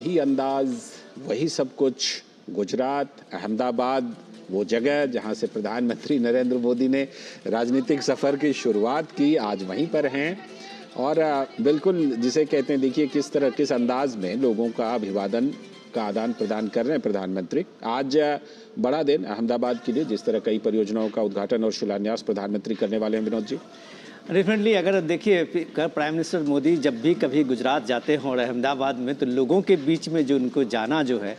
वही अंदाज, वही सब कुछ। गुजरात, अहमदाबाद, वो जगह जहां से प्रधानमंत्री नरेंद्र मोदी ने राजनीतिक सफ़र की शुरुआत की, आज वहीं पर हैं। और बिल्कुल जिसे कहते हैं, देखिए किस तरह, किस अंदाज में लोगों का अभिवादन का आदान प्रदान कर रहे हैं प्रधानमंत्री। आज बड़ा दिन अहमदाबाद के लिए, जिस तरह कई परियोजनाओं का उद्घाटन और शिलान्यास प्रधानमंत्री करने वाले हैं। विनोद जी, डेफिनेटली अगर देखिए प्राइम मिनिस्टर मोदी जब भी कभी गुजरात जाते हों और अहमदाबाद में, तो लोगों के बीच में जो उनको जाना जो है,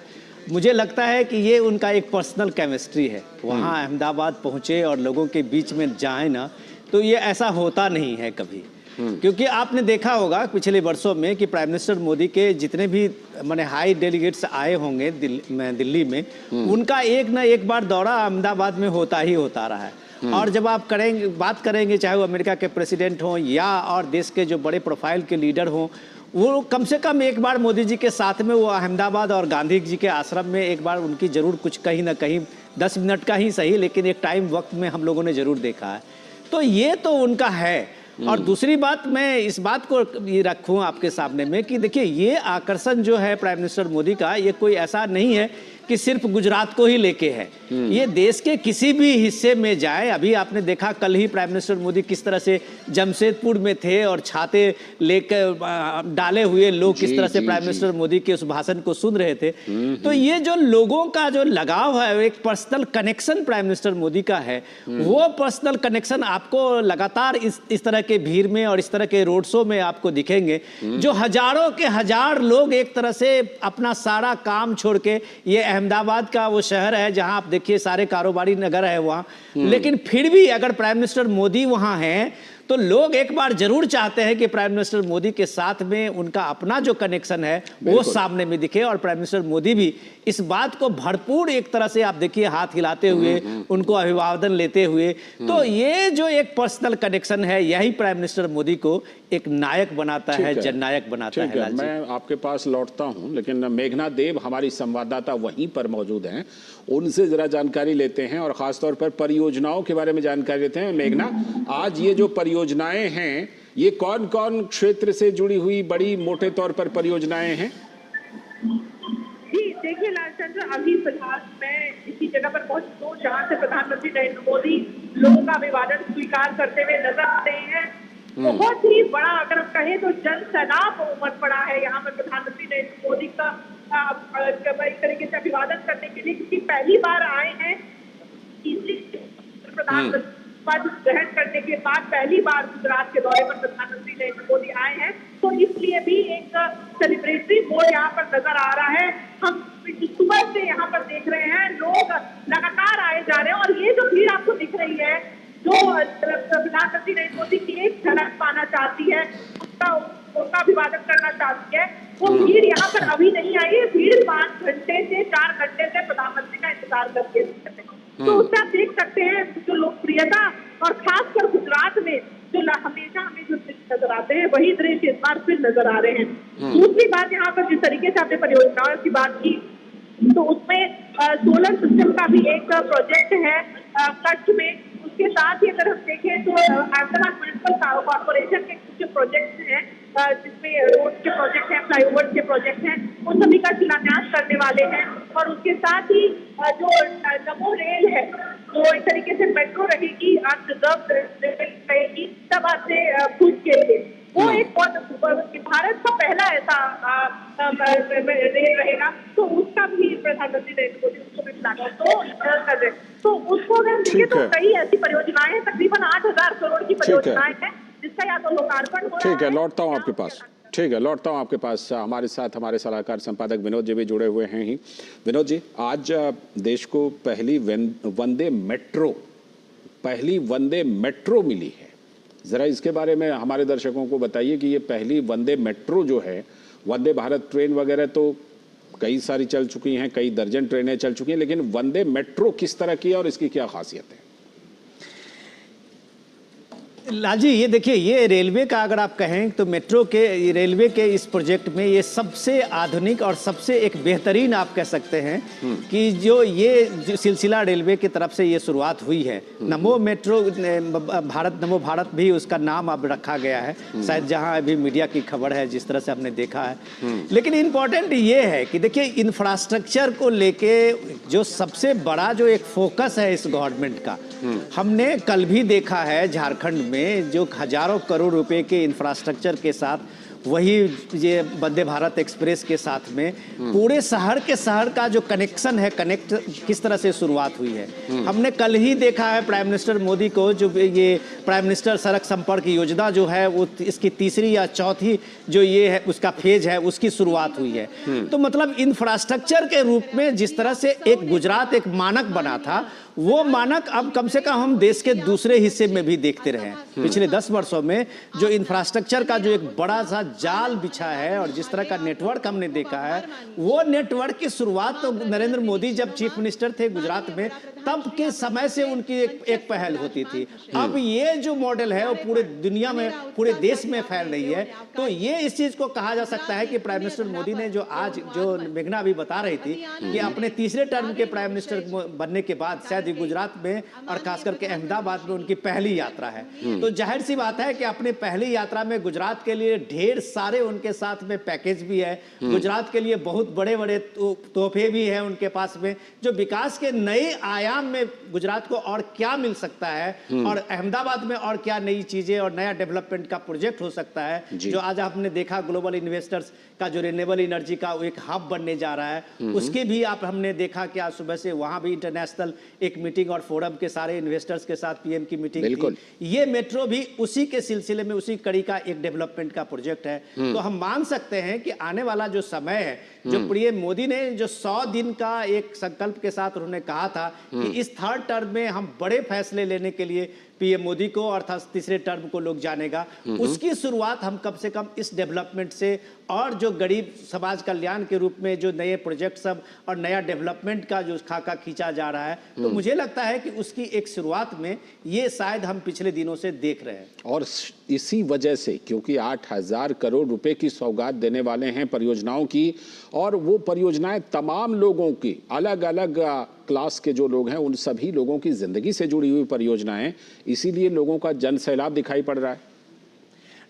मुझे लगता है कि ये उनका एक पर्सनल केमिस्ट्री है। वहाँ अहमदाबाद पहुँचे और लोगों के बीच में जाए ना, तो ये ऐसा होता नहीं है कभी। क्योंकि आपने देखा होगा पिछले वर्षों में कि प्राइम मिनिस्टर मोदी के जितने भी माने हाई डेलीगेट्स आए होंगे दिल्ली में, उनका एक ना एक बार दौरा अहमदाबाद में होता ही होता रहा है। और जब आप बात करेंगे, चाहे वो अमेरिका के प्रेसिडेंट हों या और देश के जो बड़े प्रोफाइल के लीडर हों, वो कम से कम एक बार मोदी जी के साथ में वो अहमदाबाद और गांधी जी के आश्रम में एक बार उनकी जरूर कुछ कहीं ना कहीं 10 मिनट का ही सही, लेकिन एक टाइम वक्त में हम लोगों ने जरूर देखा है। तो ये तो उनका है। और दूसरी बात, मैं इस बात को ये रखूं आपके सामने में कि देखिए ये आकर्षण जो है प्राइम मिनिस्टर मोदी का, ये कोई ऐसा नहीं है कि सिर्फ गुजरात को ही लेके है। ये देश के किसी भी हिस्से में जाए। अभी आपने देखा कल ही प्राइम मिनिस्टर मोदी किस तरह से जमशेदपुर में थे और छाते लेकर डाले हुए लोग किस तरह से प्राइम मिनिस्टर मोदी के उस भाषण को सुन रहे थे। तो ये जो लोगों का जो लगाव है, एक personal connection prime minister Modi का है, वो पर्सनल कनेक्शन आपको लगातार इस तरह के भीड़ में और इस तरह के रोड शो में आपको दिखेंगे, जो हजारों के हजार लोग एक तरह से अपना सारा काम छोड़ के, ये अहमदाबाद का वो शहर है जहां आप देखिए सारे कारोबारी नगर है वहां, लेकिन फिर भी अगर प्राइम मिनिस्टर मोदी वहां हैं तो लोग एक बार जरूर चाहते हैं कि प्राइम मिनिस्टर मोदी के साथ में उनका अपना जो कनेक्शन है वो सामने में दिखे। और प्राइम मिनिस्टर मोदी भी इस बात को भरपूर एक तरह से आप देखिए हाथ हिलाते हुए उनको अभिवादन लेते हुए। तो ये जो एक पर्सनल कनेक्शन है, यही प्राइम मिनिस्टर मोदी को एक नायक बनाता है, जननायक बनाता है। मैं आपके पास लौटता हूं, लेकिन मेघना देव हमारी संवाददाता वहीं पर मौजूद हैं, उनसे जरा जानकारी लेते हैं और खासतौर पर परियोजनाओं के बारे में जानकारी लेते हैं। मेघना, आज ये जो परियोजनाएं हैं, ये कौन कौन क्षेत्र से जुड़ी हुई बड़ी मोटे तौर पर परियोजनाएं हैं? जी देखिए लालचंद्र, अभी फिलहाल मैं इसी जगह पर पहुंची हूँ जहाँ से प्रधानमंत्री नरेंद्र मोदी लोगों का अभिवादन स्वीकार करते हुए नजर आ रहे हैं। बहुत ही बड़ा अगर कहें तो जन सैलाब उमड़ पड़ा है यहाँ पर प्रधानमंत्री नरेंद्र मोदी का एक तरीके से अभिवादन करने के लिए, क्योंकि पहली बार आए हैं प्रधानमंत्री पद ग्रहण करने के बाद पहली बार गुजरात के दौरे पर प्रधानमंत्री नरेंद्र मोदी आए हैं। तो इसलिए भी एक सेलिब्रेटरी मोड यहाँ पर नजर आ रहा है। हम सुबह से यहाँ पर देख रहे हैं, लोग लगातार आए जा रहे हैं और ये जो भीड़ आपको दिख रही है, जो प्रधानमंत्री नरेंद्र मोदी की एक झलक पाना चाहती है, उनका अभिवादन करना चाहती है, वो भीड़ यहाँ पर अभी नहीं आई है। भीड़ 5 घंटे से 4 घंटे से प्रधानमंत्री का इंतजार करते हैं। तो उससे आप देख सकते हैं जो लोकप्रियता और खासकर गुजरात में जो हमेशा हमें जो नजर आते हैं, वही दृश्य इस बार फिर नजर आ रहे हैं। दूसरी बात, यहाँ पर जिस तरीके से आपने परियोजनाओं की बात की, तो उसमें सोलर सिस्टम का भी एक प्रोजेक्ट है कच्छ में। उसके साथ ही अगर हम देखें तो अहमदाबाद म्युनिसिपल कॉर्पोरेशन के कुछ प्रोजेक्ट हैं, जिसमें रोड के प्रोजेक्ट हैं, फ्लाईओवर के प्रोजेक्ट हैं, उन सभी का शिलान्यास करने वाले हैं। और उसके साथ ही जो नमो रेल है, जो एक तरीके से मेट्रो रहेगी, अनरिजर्व रेल रहेगी तब से भुज के लिए, वो एक भारत का पहला ऐसा रेल रहेगा। तो उसका भी प्रधानमंत्री नरेंद्र मोदी उसको भी कर रहे हैं। तो उसको अगर देखें तो कई ऐसी परियोजनाएं हैं, तकरीबन 8,000 करोड़ की परियोजनाएं हैं, जिसका या तो लोकार्पण हो रहा है। ठीक है, लौटता हूँ आपके पास। ठीक है, लौटता हूँ आपके पास। हमारे साथ हमारे सलाहकार संपादक विनोद जी भी जुड़े हुए हैं ही। विनोद जी, आज देश को पहली वंदे मेट्रो मिली है, जरा इसके बारे में हमारे दर्शकों को बताइए कि ये पहली वंदे मेट्रो जो है, वंदे भारत ट्रेन वगैरह तो कई सारी चल चुकी हैं, कई दर्जन ट्रेनें चल चुकी हैं, लेकिन वंदे मेट्रो किस तरह की है और इसकी क्या खासियत है? लालजी, ये देखिए, ये रेलवे का अगर आप कहें तो मेट्रो के रेलवे के इस प्रोजेक्ट में ये सबसे आधुनिक और सबसे एक बेहतरीन आप कह सकते हैं कि जो सिलसिला रेलवे की तरफ से ये शुरुआत हुई है। नमो मेट्रो भारत, नमो भारत भी उसका नाम अब रखा गया है, शायद जहां अभी मीडिया की खबर है, जिस तरह से हमने देखा है। लेकिन इम्पोर्टेंट ये है कि देखिए, इंफ्रास्ट्रक्चर को लेके जो सबसे बड़ा जो एक फोकस है इस गवर्नमेंट का, हमने कल भी देखा है झारखंड में जो हजारों करोड़ रुपए के इंफ्रास्ट्रक्चर के साथ, वही ये वंदे भारत एक्सप्रेस के साथ में पूरे शहर के शहर का जो कनेक्शन है, कनेक्ट किस तरह से शुरुआत हुई है। हमने कल ही देखा है प्राइम मिनिस्टर मोदी को, जो ये प्राइम मिनिस्टर सड़क संपर्क योजना जो है वो इसकी तीसरी या चौथी जो ये है उसका फेज है, उसकी शुरुआत हुई है। तो मतलब इंफ्रास्ट्रक्चर के रूप में जिस तरह से एक गुजरात एक मानक बना था, वो मानक अब कम से कम हम देश के दूसरे हिस्से में भी देखते रहे। पिछले 10 वर्षों में जो इंफ्रास्ट्रक्चर का जो एक बड़ा सा जाल बिछा है और जिस तरह का नेटवर्क हमने देखा है, वो नेटवर्क की शुरुआत तो नरेंद्र मोदी जब चीफ मिनिस्टर थे गुजरात में, तब के समय से उनकी एक पहल होती थी। अब ये जो मॉडल है वो पूरे दुनिया में, पूरे देश में फैल रही है। तो ये इस चीज को कहा जा सकता है कि प्राइम मिनिस्टर मोदी ने जो आज जो मेघना अभी बता रही थी कि अपने तीसरे टर्म के प्राइम मिनिस्टर बनने के बाद शायद गुजरात में और खास करके अहमदाबाद में उनकी पहली यात्रा है। तो जाहिर सी बात है कि अपनी पहली यात्रा में गुजरात के लिए ढेर सारे उनके साथ में पैकेज भी है, गुजरात के लिए बहुत बड़े बड़े तोहफे भी हैं उनके पास में, जो विकास के नए आयाम में गुजरात को और क्या मिल सकता है और अहमदाबाद में और क्या नई चीजें और नया डेवलपमेंट का प्रोजेक्ट हो सकता है, जो आज हमने देखा ग्लोबल इन्वेस्टर्स का जो रिन्यूएबल एनर्जी का एक हब बनने जा रहा है, उसकी भी आप हमने देखा कि आज सुबह से वहां भी इंटरनेशनल एक मीटिंग और फोरम के सारे इन्वेस्टर्स के साथ पीएम की मीटिंग थी। ये मेट्रो भी उसी के सिलसिले में, उसी कड़ी का एक डेवलपमेंट का प्रोजेक्ट है। तो हम मान सकते हैं कि आने वाला जो समय है, जो पीएम मोदी ने जो 100 दिन का एक संकल्प के साथ उन्होंने कहा था कि इस थर्ड टर्म में हम बड़े फैसले लेने के लिए पीएम मोदी को अर्थात तीसरे टर्म को लोग जानेगा, उसकी शुरुआत हम कम से कम इस डेवलपमेंट से और जो गरीब समाज कल्याण के रूप में जो नए प्रोजेक्ट सब और नया डेवलपमेंट का जो खाका खींचा जा रहा है, तो मुझे लगता है कि उसकी एक शुरुआत में ये शायद हम पिछले दिनों से देख रहे हैं। और इसी वजह से, क्योंकि 8,000 करोड़ रुपए की सौगात देने वाले हैं परियोजनाओं की, और वो परियोजनाएं तमाम लोगों की, अलग अलग क्लास के जो लोग हैं उन सभी लोगों की जिंदगी से जुड़ी हुई परियोजनाएं, इसीलिए लोगों का जन सैलाब दिखाई पड़ रहा है।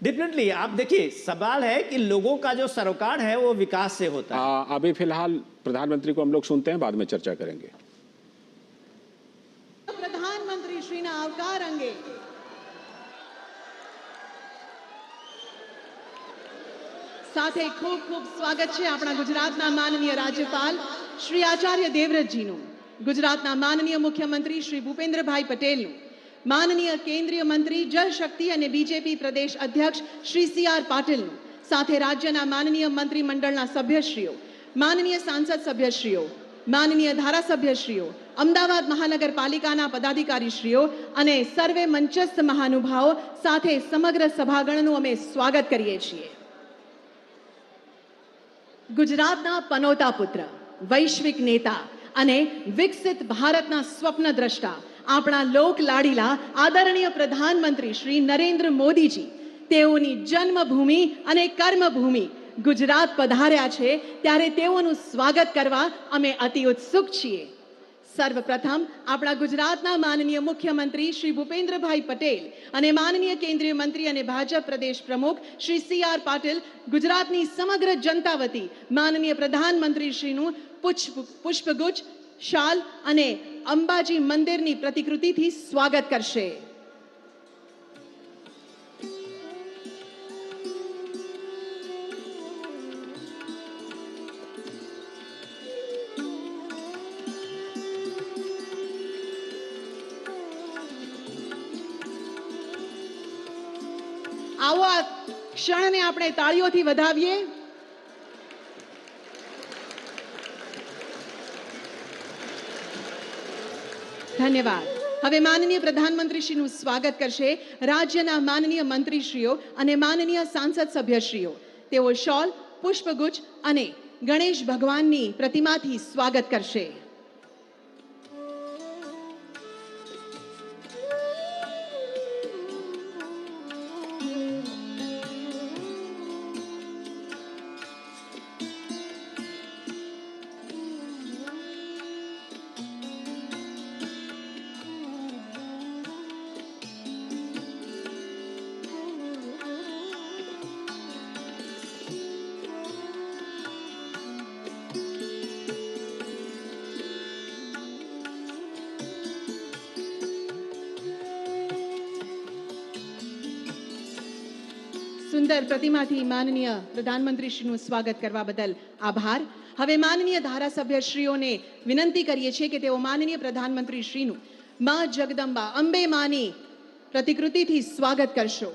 डेफिनेटली। आप देखिए, सवाल है कि लोगों का जो सरोकार है वो विकास से होता है। अभी फिलहाल प्रधानमंत्री को हम लोग सुनते हैं, बाद में चर्चा करेंगे। प्रधानमंत्री श्री ने आवकार अंगे સાથે ખૂબ ખૂબ સ્વાગત છે આપણા ગુજરાતના માનનીય રાજ્યપાલ શ્રી આચાર્ય દેવવ્રતજીનું, ગુજરાતના માનનીય મુખ્યમંત્રી શ્રી ભૂપેન્દ્રભાઈ પટેલનું, માનનીય કેન્દ્રીય મંત્રી જળ શક્તિ અને બીજેપી પ્રદેશ અધ્યક્ષ શ્રી CR પાટીલનું, સાથે રાજ્યના માનનીય મંત્રીમંડળના સભ્યશ્રીઓ, માનનીય સાંસદ સભ્યશ્રીઓ, માનનીય ધારાસભ્યશ્રીઓ, અમદાવાદ મહાનગરપાલિકાના પદાધિકારીશ્રીઓ અને સર્વે મંચસ્થ મહાનુભાવો સાથે સમગ્ર સભાગણનું અમે સ્વાગત કરીએ છીએ। ગુજરાતના પનોતા પુત્ર, વૈશ્વિક નેતા અને વિકસિત ભારતના સ્વપ્નદ્રષ્ટા આપણા લોક લાડીલા આદરણીય પ્રધાનમંત્રી શ્રી નરેન્દ્ર મોદીજી, તેઓની જન્મભૂમિ અને કર્મભૂમિ ગુજરાત પધાર્યા છે, ત્યારે તેઓનું સ્વાગત કરવા અમે અતિ ઉત્સુક છીએ। સર્વપ્રથમ આપણા ગુજરાતના માનનીય મુખ્યમંત્રી શ્રી ભૂપેન્દ્રભાઈ પટેલ અને માનનીય કેન્દ્રીય મંત્રી અને ભાજપ પ્રદેશ પ્રમુખ શ્રી CR પાટીલ ગુજરાતની સમગ્ર જનતા વતી માનનીય પ્રધાનમંત્રી શ્રીનું પુષ્પગુચ્છ, શાલ અને અંબાજી મંદિરની પ્રતિકૃતિથી સ્વાગત કરશે। आओ आ क्षण ने આપણે તાળીઓથી વધાવીએ। ધન્યવાદ। હવે માનનીય પ્રધાનમંત્રીશ્રીનું સ્વાગત કરશે રાજ્યના માનનીય મંત્રીશ્રીઓ અને માનનીય સાંસદ સભ્યશ્રીઓ। તેઓ શોલ, પુષ્પગુચ્છ અને ગણેશ ભગવાનની પ્રતિમાથી સ્વાગત કરશે। સુંદર પ્રતિમાથી માનનીય પ્રધાનમંત્રીશ્રીનું સ્વાગત કરવા બદલ આભાર. હવે માનનીય ધારાસભ્યશ્રીઓને વિનંતી કરીએ છીએ કે તેઓ માનનીય પ્રધાનમંત્રીશ્રીનું મા જગદંબા અંબે માની પ્રતિકૃતિથી સ્વાગત કરશો.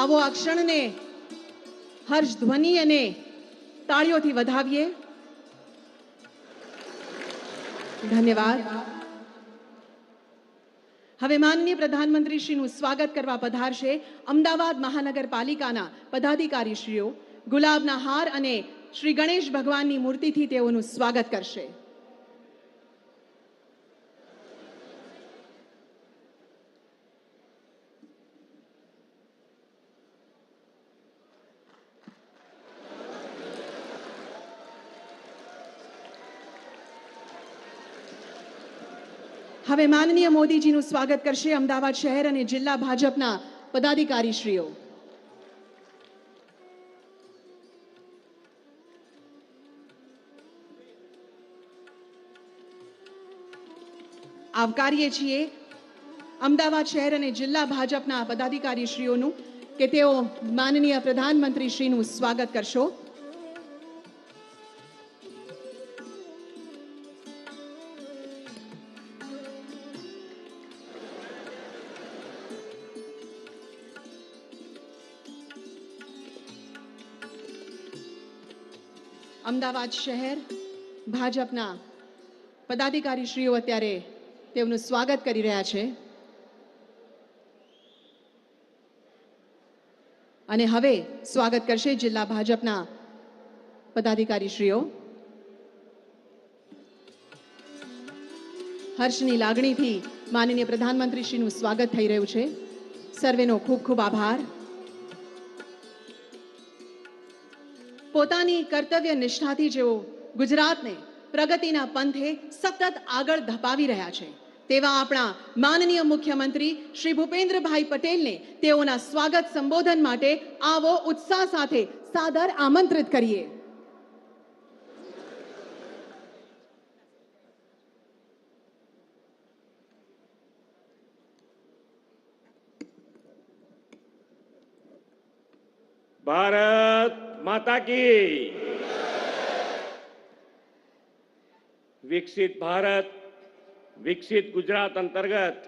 આવો આ ક્ષણને હર્ષ ધ્વનિ અને તાળીઓથી વધાવીએ. ધન્યવાદ. હવે માનનીય પ્રધાનમંત્રીશ્રીનું સ્વાગત કરવા પધારશે અમદાવાદ મહાનગરપાલિકાના પદાધિકારીશ્રીઓ. ગુલાબના હાર અને શ્રી ગણેશ ભગવાનની મૂર્તિથી તેઓનું સ્વાગત કરશે. હવે માનનીય મોદીજીનું સ્વાગત કરશે અમદાવાદ શહેર અને જિલ્લા ભાજપના પદાધિકારીશ્રીઓ. આવકારીએ છીએ અમદાવાદ શહેર અને જિલ્લા ભાજપના પદાધિકારીશ્રીઓનું કે તેઓ માનનીય પ્રધાનમંત્રીશ્રીનું સ્વાગત કરશો. અમદાવાદ શહેર ભાજપના પદાધિકારીશ્રીઓ અત્યારે તેમનું સ્વાગત કરી રહ્યા છે. અને હવે સ્વાગત કરશે જિલ્લા ભાજપના પદાધિકારીશ્રીઓ. હર્ષની લાગણીથી માનનીય પ્રધાનમંત્રીશ્રીનું સ્વાગત થઈ રહ્યું છે. સર્વેનો ખૂબ ખૂબ આભાર. પોતાની કર્તવ્ય નિષ્ઠાથી જેઓ ગુજરાતને પ્રગતિના પંથે સતત આગળ ધપાવી રહ્યા છે તેવા આપણા માનનીય મુખ્યમંત્રી શ્રી ભૂપેન્દ્રભાઈ પટેલને તેઓના સ્વાગત સંબોધન માટે આવો ઉત્સાહ સાથે સાદર આમંત્રિત કરીએ. भारत माता की विकसित भारत विकसित गुजरात अंतर्गत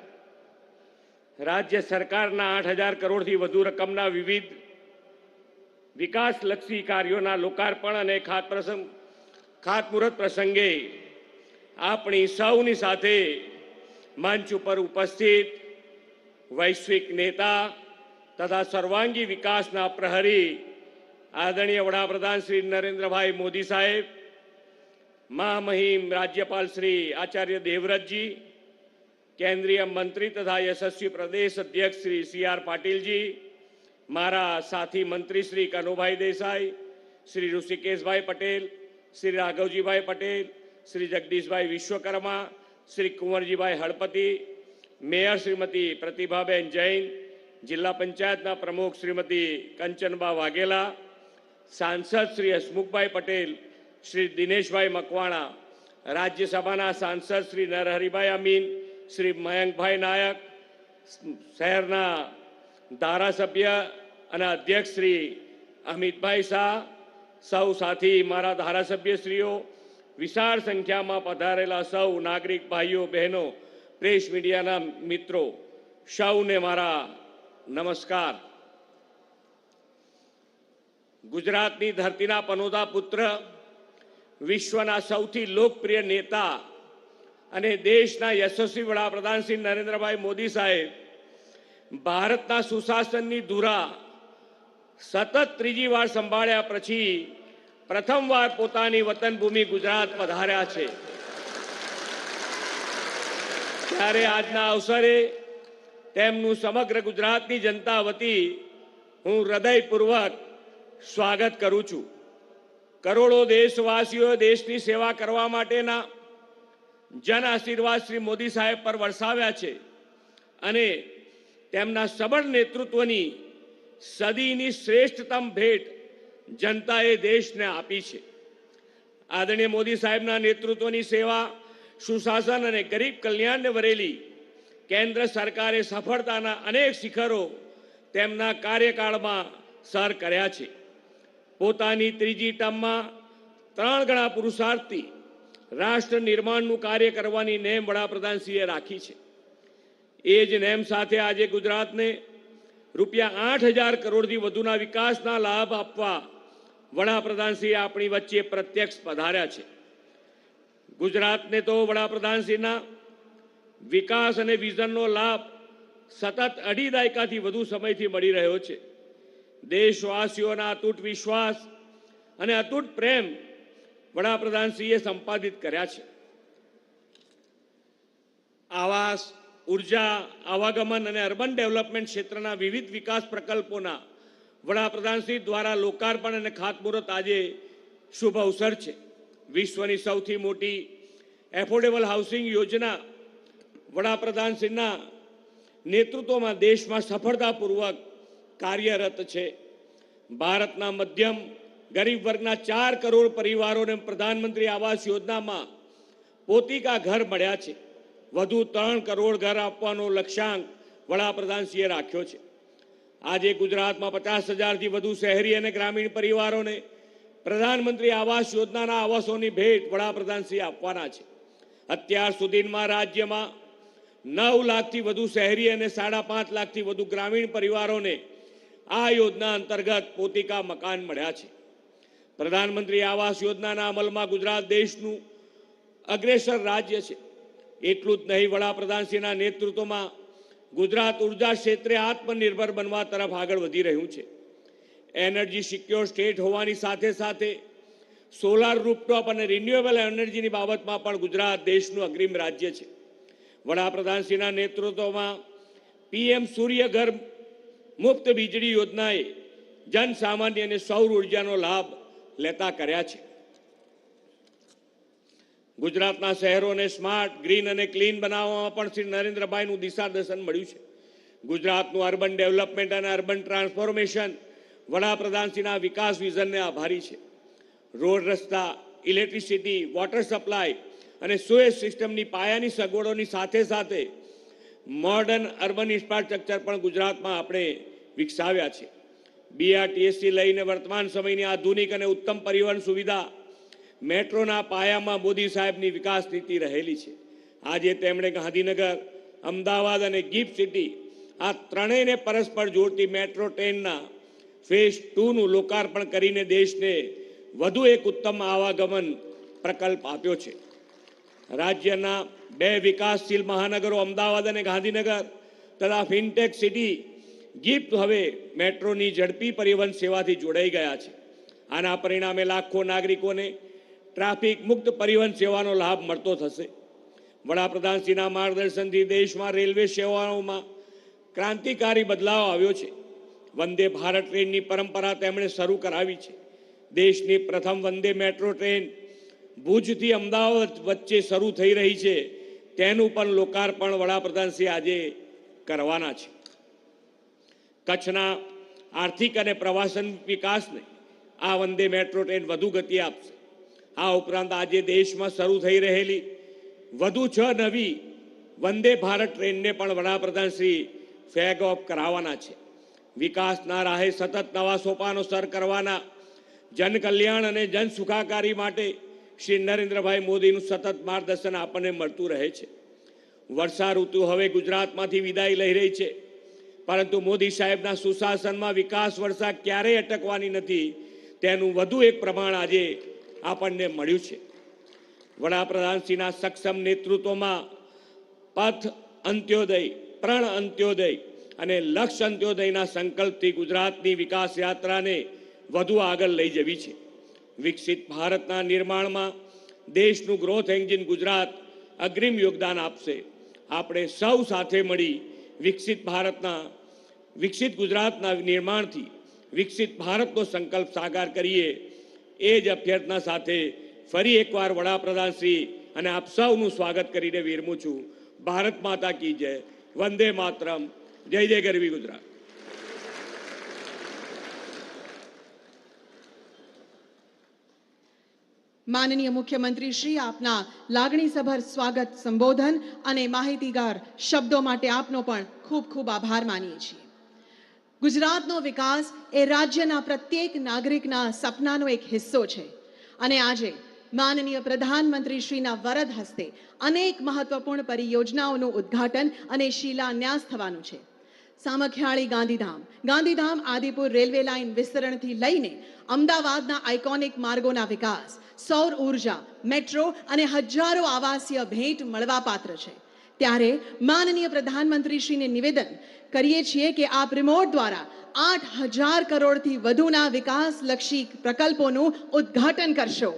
राज्य सरकारना 8,000 કરોડથી વધુ રકમના વિવિધ વિકાસલક્ષી કાર્યોના લોકાર્પણ અને ખાતમુહૂર્ત પ્રસંગે આપણી સૌની સાથે મંચ ઉપર ઉપસ્થિત વૈશ્વિક નેતા તથા સર્વાંગી વિકાસના પ્રહરી આદરણીય વડાપ્રધાન શ્રી નરેન્દ્રભાઈ મોદી સાહેબ, મહામહિમ રાજ્યપાલ શ્રી આચાર્ય દેવવ્રતજી, કેન્દ્રીય મંત્રી તથા યશસ્વી પ્રદેશ અધ્યક્ષ શ્રી CR પાટીલજી, મારા સાથી મંત્રી શ્રી કનુભાઈ દેસાઈ, શ્રી ઋષિકેશભાઈ પટેલ, શ્રી રાઘવજીભાઈ પટેલ, શ્રી જગદીશભાઈ વિશ્વકર્મા, શ્રી કુંવરજીભાઈ હળપતિ, મેયર શ્રીમતી પ્રતિભાબેન જૈન, જિલ્લા પંચાયતના પ્રમુખ શ્રીમતી કંચનબા વાઘેલા, સાંસદ શ્રી હસમુખભાઈ પટેલ, શ્રી દિનેશભાઈ મકવાણા, રાજ્યસભાના સાંસદ શ્રી નરહરિભાઈ અમીન, શ્રી મયંકભાઈ નાયક, શહેરના ધારાસભ્ય અને અધ્યક્ષ શ્રી અમિતભાઈ શાહ, સૌ સાથી મારા ધારાસભ્યશ્રીઓ, વિશાળ સંખ્યામાં પધારેલા સૌ નાગરિક ભાઈઓ બહેનો, પ્રેસ મીડિયાના મિત્રો, સૌને મારા નમસ્કાર. ગુજરાતની ધરતીના પનોતા પુત્ર, વિશ્વના સૌથી લોકપ્રિય નેતા અને દેશના યશસ્વી વડાપ્રધાન શ્રી નરેન્દ્રભાઈ મોદી સાહેબ ભારતના સુશાસનની ધુરા સતત ત્રીજી વાર સંભાળ્યા પછી પ્રથમવાર પોતાની વતન ભૂમિ ગુજરાત પધાર્યા છે। ત્યારે આજના અવસરે તેમનું સમગ્ર ગુજરાતની જનતા વતી હું હૃદયપૂર્વક સ્વાગત કરું છું। કરોડો દેશવાસીઓ દેશની સેવા કરવા માટેના જન આશીર્વાદ શ્રી મોદી સાહેબ પર વરસાવ્યા છે અને તેમના સબળ નેતૃત્વની સદીની શ્રેષ્ઠતમ ભેટ જનતાએ દેશને આપી છે। આદરણીય મોદી સાહેબના નેતૃત્વની સેવા, સુશાસન અને ગરીબ કલ્યાણને વરેલી કેન્દ્ર સરકારે સફળતાના અનેક શિખરો તેમના કાર્યકાળમાં સર કર્યા છે। પોતાની ત્રીજી ટર્મમાં 3 ગણા પુરુષાર્થથી રાષ્ટ્ર નિર્માણનું કાર્ય કરવાની નેમ વડાપ્રધાનશ્રીએ રાખી છે। એ જ નેમ સાથે આજે ગુજરાતને રૂપિયા 8,000 કરોડથી વધુના વિકાસના લાભ આપવા વડાપ્રધાનશ્રીએ આપણી વચ્ચે પ્રત્યક્ષ પધાર્યા છે। ગુજરાતને તો વડાપ્રધાનશ્રીના વિકાસ અને વિઝનનો લાભ સતત 2.5 દાયકાથી વધુ સમયથી મળી રહ્યો છે। દેશવાસીઓના અતૂટ વિશ્વાસ અને અતૂટ પ્રેમ વડાપ્રધાનશ્રીએ સંપાદિત કર્યા છે। આવાસ, ઉર્જા, આવાગમન અને અર્બન ડેવલપમેન્ટ ક્ષેત્રના વિવિધ વિકાસ પ્રકલ્પોના વડાપ્રધાનશ્રી દ્વારા લોકાર્પણ અને ખાતમુહૂર્ત આજે શુભ અવસર છે। વિશ્વની સૌથી મોટી એફોર્ડેબલ હાઉસિંગ યોજના વડાપ્રધાનશ્રીના નેતૃત્વમાં દેશમાં સફળતાપૂર્વક કાર્યરત છે। ભારતના મધ્યમ ગરીબ વર્ગના 4 કરોડ પરિવારોને પ્રધાનમંત્રી આવાસ યોજનામાં પોતિકા ઘર મળ્યા છે। વધુ 3 કરોડ ઘર આપવાનો લક્ષ્યાંક વડાપ્રધાનશ્રીએ રાખ્યો છે। આજે ગુજરાતમાં 50,000થી વધુ શહેરી અને ગ્રામીણ પરિવારોને પ્રધાનમંત્રી આવાસ યોજનાના આવાસોની ભેટ વડાપ્રધાનશ્રી આપવાના છે। અત્યાર સુધીમાં રાજ્યમાં 9 લાખથી વધુ શહેરી અને 5.5 લાખથી વધુ ગ્રામીણ પરિવારોને આ યોજના અંતર્ગત પોતિકા મકાન મળ્યા છે। પ્રધાનમંત્રી આવાસ યોજનાના અમલમાં ગુજરાત દેશનું અગ્રેસર રાજ્ય છે। એટલું જ નહીં, વડાપ્રધાનશ્રીના નેતૃત્વમાં ગુજરાત ઉર્જા ક્ષેત્રે આત્મનિર્ભર બનવા તરફ આગળ વધી રહ્યું છે। એનર્જી સિક્યોર સ્ટેટ હોવાની સાથે સાથે સોલાર રૂફટોપ અને રિન્યુએબલ એનર્જીની બાબતમાં પણ ગુજરાત દેશનું અગ્રીમ રાજ્ય છે। વડાપ્રધાનશ્રીના નેતૃત્વમાં પીએમ સૂર્યઘર મુફ્ત વીજળી યોજનાએ જન સામાન્ય અને સૌર ઉર્જાનો લાભ લેતા કર્યા છે। ગુજરાતના શહેરોને સ્માર્ટ, ગ્રીન અને ક્લીન બનાવવામાં પણ શ્રી નરેન્દ્રભાઈનું દિશાદર્શન મળ્યું છે। ગુજરાતનું અર્બન ડેવલપમેન્ટ અને અર્બન ટ્રાન્સફોર્મેશન વડાપ્રધાનશ્રીના વિકાસ વિઝનને આભારી છે। રોડ, રસ્તા, ઇલેક્ટ્રિસિટી, વોટર સપ્લાય અને સુએજ સિસ્ટમની પાયાની સગવડોની સાથે સાથે મોડર્ન અર્બન ઇન્ફ્રાસ્ટ્રક્ચર પણ ગુજરાતમાં આપણે વિકસાવ્યા છે। બીઆરટીએસથી લઈને વર્તમાન સમયની આધુનિક અને ઉત્તમ પરિવહન સુવિધા મેટ્રોના પાયામાં મોદી સાહેબની વિકાસ નીતિ રહેલી છે। આજે તેમણે ગાંધીનગર, અમદાવાદ અને ગિફ્ટ સિટી આ ત્રણેયને પરસ્પર જોડતી મેટ્રો ટ્રેનના ફેઝ 2નું લોકાર્પણ કરીને દેશને વધુ એક ઉત્તમ આવાગમન પ્રકલ્પ આપ્યો છે। રાજ્યના 2 વિકાસશીલ મહાનગરો અમદાવાદ અને ગાંધીનગર તથા ફિનટેક સિટી ગિફ્ટ હવે મેટ્રોની ઝડપી પરિવહન સેવાથી જોડાઈ ગયા છે। આના પરિણામે લાખો નાગરિકોને ટ્રાફિક મુક્ત પરિવહન સેવાનો લાભ મળતો થશે। વડાપ્રધાનશ્રીના માર્ગદર્શનથી દેશમાં રેલવે સેવાઓમાં ક્રાંતિકારી બદલાવ આવ્યો છે। વંદે ભારત ટ્રેનની પરંપરા તેમણે શરૂ કરાવી છે। દેશની પ્રથમ વંદે મેટ્રો ટ્રેન ભુજથી અમદાવાદ વચ્ચે શરૂ થઈ રહી છે, તેનું પણ લોકાર્પણ વડાપ્રધાનશ્રી આજે કરવાના છે। કચ્છના આર્થિક અને પ્રવાસન વિકાસને આ વંદે મેટ્રો ટ્રેન વધુ ગતિ આપશે। આ ઉપરાંત આજે દેશમાં શરૂ થઈ રહેલી વધુ 6 નવી વંદે ભારત ટ્રેનને પણ વડાપ્રધાનશ્રી ફ્લેગ ઓફ કરાવવાના છે। વિકાસના રાહે સતત નવા સોપાનો સર કરવાના જન કલ્યાણ અને જન સુખાકારી માટે શ્રી નરેન્દ્રભાઈ મોદીનું સતત માર્ગદર્શન આપણને મળતું રહે છે। વર્ષા ઋતુ હવે ગુજરાતમાંથી વિદાય લઈ રહી છે, પરંતુ મોદી સાહેબના સુશાસનમાં વિકાસ વર્ષા ક્યારેય અટકવાની નથી, તેનું વધુ એક પ્રમાણ આજે આપણને મળ્યું છે। વડાપ્રધાનશ્રીના સક્ષમ નેતૃત્વમાં પથ અંત્યોદય, પ્રણ અંત્યોદય અને લક્ષ્ય અંત્યોદયના સંકલ્પથી ગુજરાતની વિકાસ યાત્રાને વધુ આગળ લઈ જવી છે. વિકસિત ભારતના નિર્માણમાં દેશનું ગ્રોથ એન્જિન ગુજરાત અગ્રીમ યોગદાન આપશે. આપણે સૌ સાથે મળી વિકસિત ગુજરાતના નિર્માણથી વિકસિત ભારતનો સંકલ્પ સાકાર કરીએ. એ જ અભ્યર્થના સાથે ફરી એકવાર વડાપ્રધાન શ્રી અને આપ સૌનું સ્વાગત કરીને વિરમું છું. ભારત માતા કી જય. વંદે માતરમ. જય જય ગરવી ગુજરાત. માનનીય મુખ્યમંત્રી શ્રી, આપના લાગણીસભર સ્વાગત, સંબોધન અને માહિતીગાર શબ્દો માટે આપનો પણ ખૂબ ખૂબ આભાર માનીએ છીએ. ગુજરાતનો વિકાસ એ રાજ્યના પ્રત્યેક નાગરિકના સપનાનો એક હિસ્સો છે અને આજે માનનીય પ્રધાનમંત્રી શ્રીના વરદ હસ્તે અનેક મહત્વપૂર્ણ પરિયોજનાઓનું ઉદ્ઘાટન અને શિલાન્યાસ થવાનું છે. સામખિયાળી ગાંધીધામ આદિપુર રેલવે લાઇન વિસ્તરણથી લઈને અમદાવાદના આઇકોનિક માર્ગોના વિકાસ, સૌર ઉર્જા, મેટ્રો અને હજારો આવાસીય ભેટ મળવાપાત્ર છે. ત્યારે માનનીય પ્રધાનમંત્રીશ્રીને નિવેદન કરીએ છીએ કે આપ રિમોટ દ્વારા 8,000 કરોડથી વધુના વિકાસલક્ષી પ્રકલ્પોનું ઉદ્ઘાટન કરશો.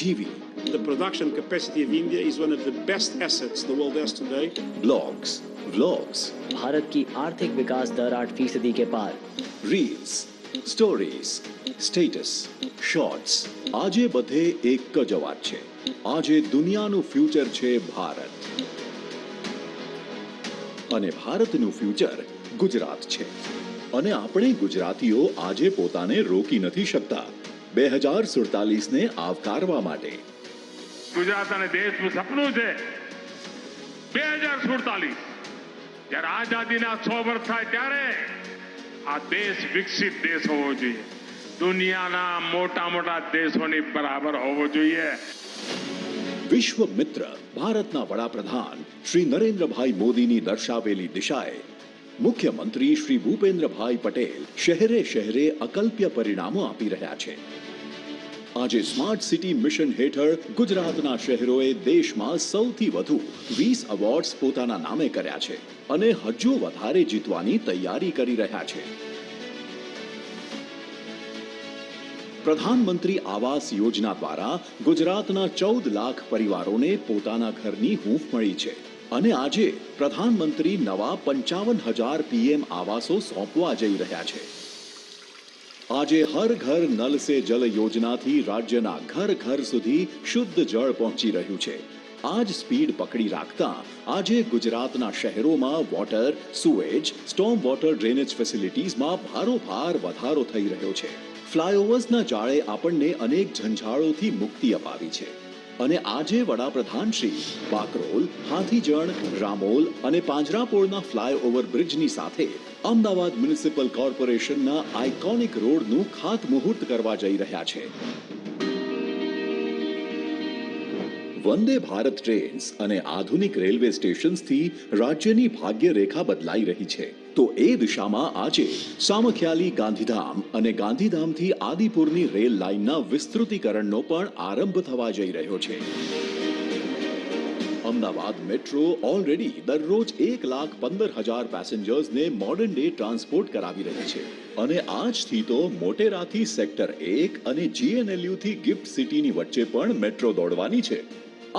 TV. The production capacity of India is one of the best assets the world has today. Blogs, vlogs, Bharat की आर्थिक विकास दर 8% के पार. reels, stories, status, shorts. આજે બધે એક જ અવાજ છે. આજે દુનિયાનું ફ્યુચર છે ભારત. અને ભારતનું ફ્યુચર ગુજરાત છે. અને આપણે ગુજરાતીઓ આજે પોતાને રોકી નથી શકતા. 2047 ને આવકારવા માટે ગુજરાત અને દેશનું સપનું છે 2047 જ્યારે આઝાદીના 100 વર્ષ થાય ત્યારે આ દેશ વિકસિત દેશ હોવો જોઈએ, દુનિયાના મોટા દેશોની બરાબર હોવો જોઈએ. વિશ્વ મિત્ર ભારતના વડાપ્રધાન શ્રી નરેન્દ્રભાઈ મોદીની દર્શાવેલી દિશાએ મુખ્યમંત્રી શ્રી ભૂપેન્દ્રભાઈ પટેલ શહેરે શહેરે અકલ્પ્ય પરિણામો આપી રહ્યા છે. આજે સ્માર્ટ સિટી મિશન હેઠળ ગુજરાતના શહેરોએ દેશમાં સૌથી વધુ 20 એવોર્ડ્સ પોતાના નામે કર્યા છે અને હજુ વધારે જીતવાની તૈયારી કરી રહ્યા છે. પ્રધાનમંત્રી આવાસ યોજના દ્વારા ગુજરાતના 14 લાખ પરિવારોને પોતાના ઘરની હૂંફ મળી છે અને આજે પ્રધાનમંત્રી નવા 55,000 પીએમ આવાસો સોંપવા જઈ રહ્યા છે. આજે હર ઘર નલ સે જલ યોજનાથી રાજ્યના ઘર ઘર સુધી શુદ્ધ જળ પહોંચી રહ્યું છે. આ જ સ્પીડ પકડી રાખતા આજે ગુજરાતના શહેરોમાં water, sewage, storm water drainage ફેસિલિટીઝમાં ભારોભાર વધારો થઈ રહ્યો છે. ફ્લાયઓવર્સના જાળે આપણને અનેક ઝંઝાળોથી મુક્તિ અપાવી છે અને આજે વડાપ્રધાન શ્રી બાકરોલ, હાથીજણ, રામોલ અને પાંજરાપોળના ફ્લાયઓવર બ્રિજની સાથે અમદાવાદ મ્યુનિસિપલ કોર્પોરેશનના આઇકોનિક રોડનું ખાતમુહૂર્ત કરવા જઈ રહ્યા છે. વંદે ભારત ટ્રેન્સ અને આધુનિક રેલવે સ્ટેશન્સથી રાજ્યની ભાગ્યરેખા બદલાઈ રહી છે. તો એ દિશામાં આજે સામખિયાલી ગાંધીધામ અને ગાંધીધામથી આદિપુરની રેલ લાઇનના વિસ્તૃતીકરણનો પણ આરંભ થવા જઈ રહ્યો છે. અમદાવાદ મેટ્રો ઓલરેડી દરરોજ 1,15,000 પેસેન્જર્સને મોડર્ન ડે ટ્રાન્સપોર્ટ કરાવી રહી છે અને આજથી તો મોટેરાથી સેક્ટર 1 અને જીએનએલયુથી ગિફ્ટ સિટીની વચ્ચે પણ મેટ્રો દોડવાની છે.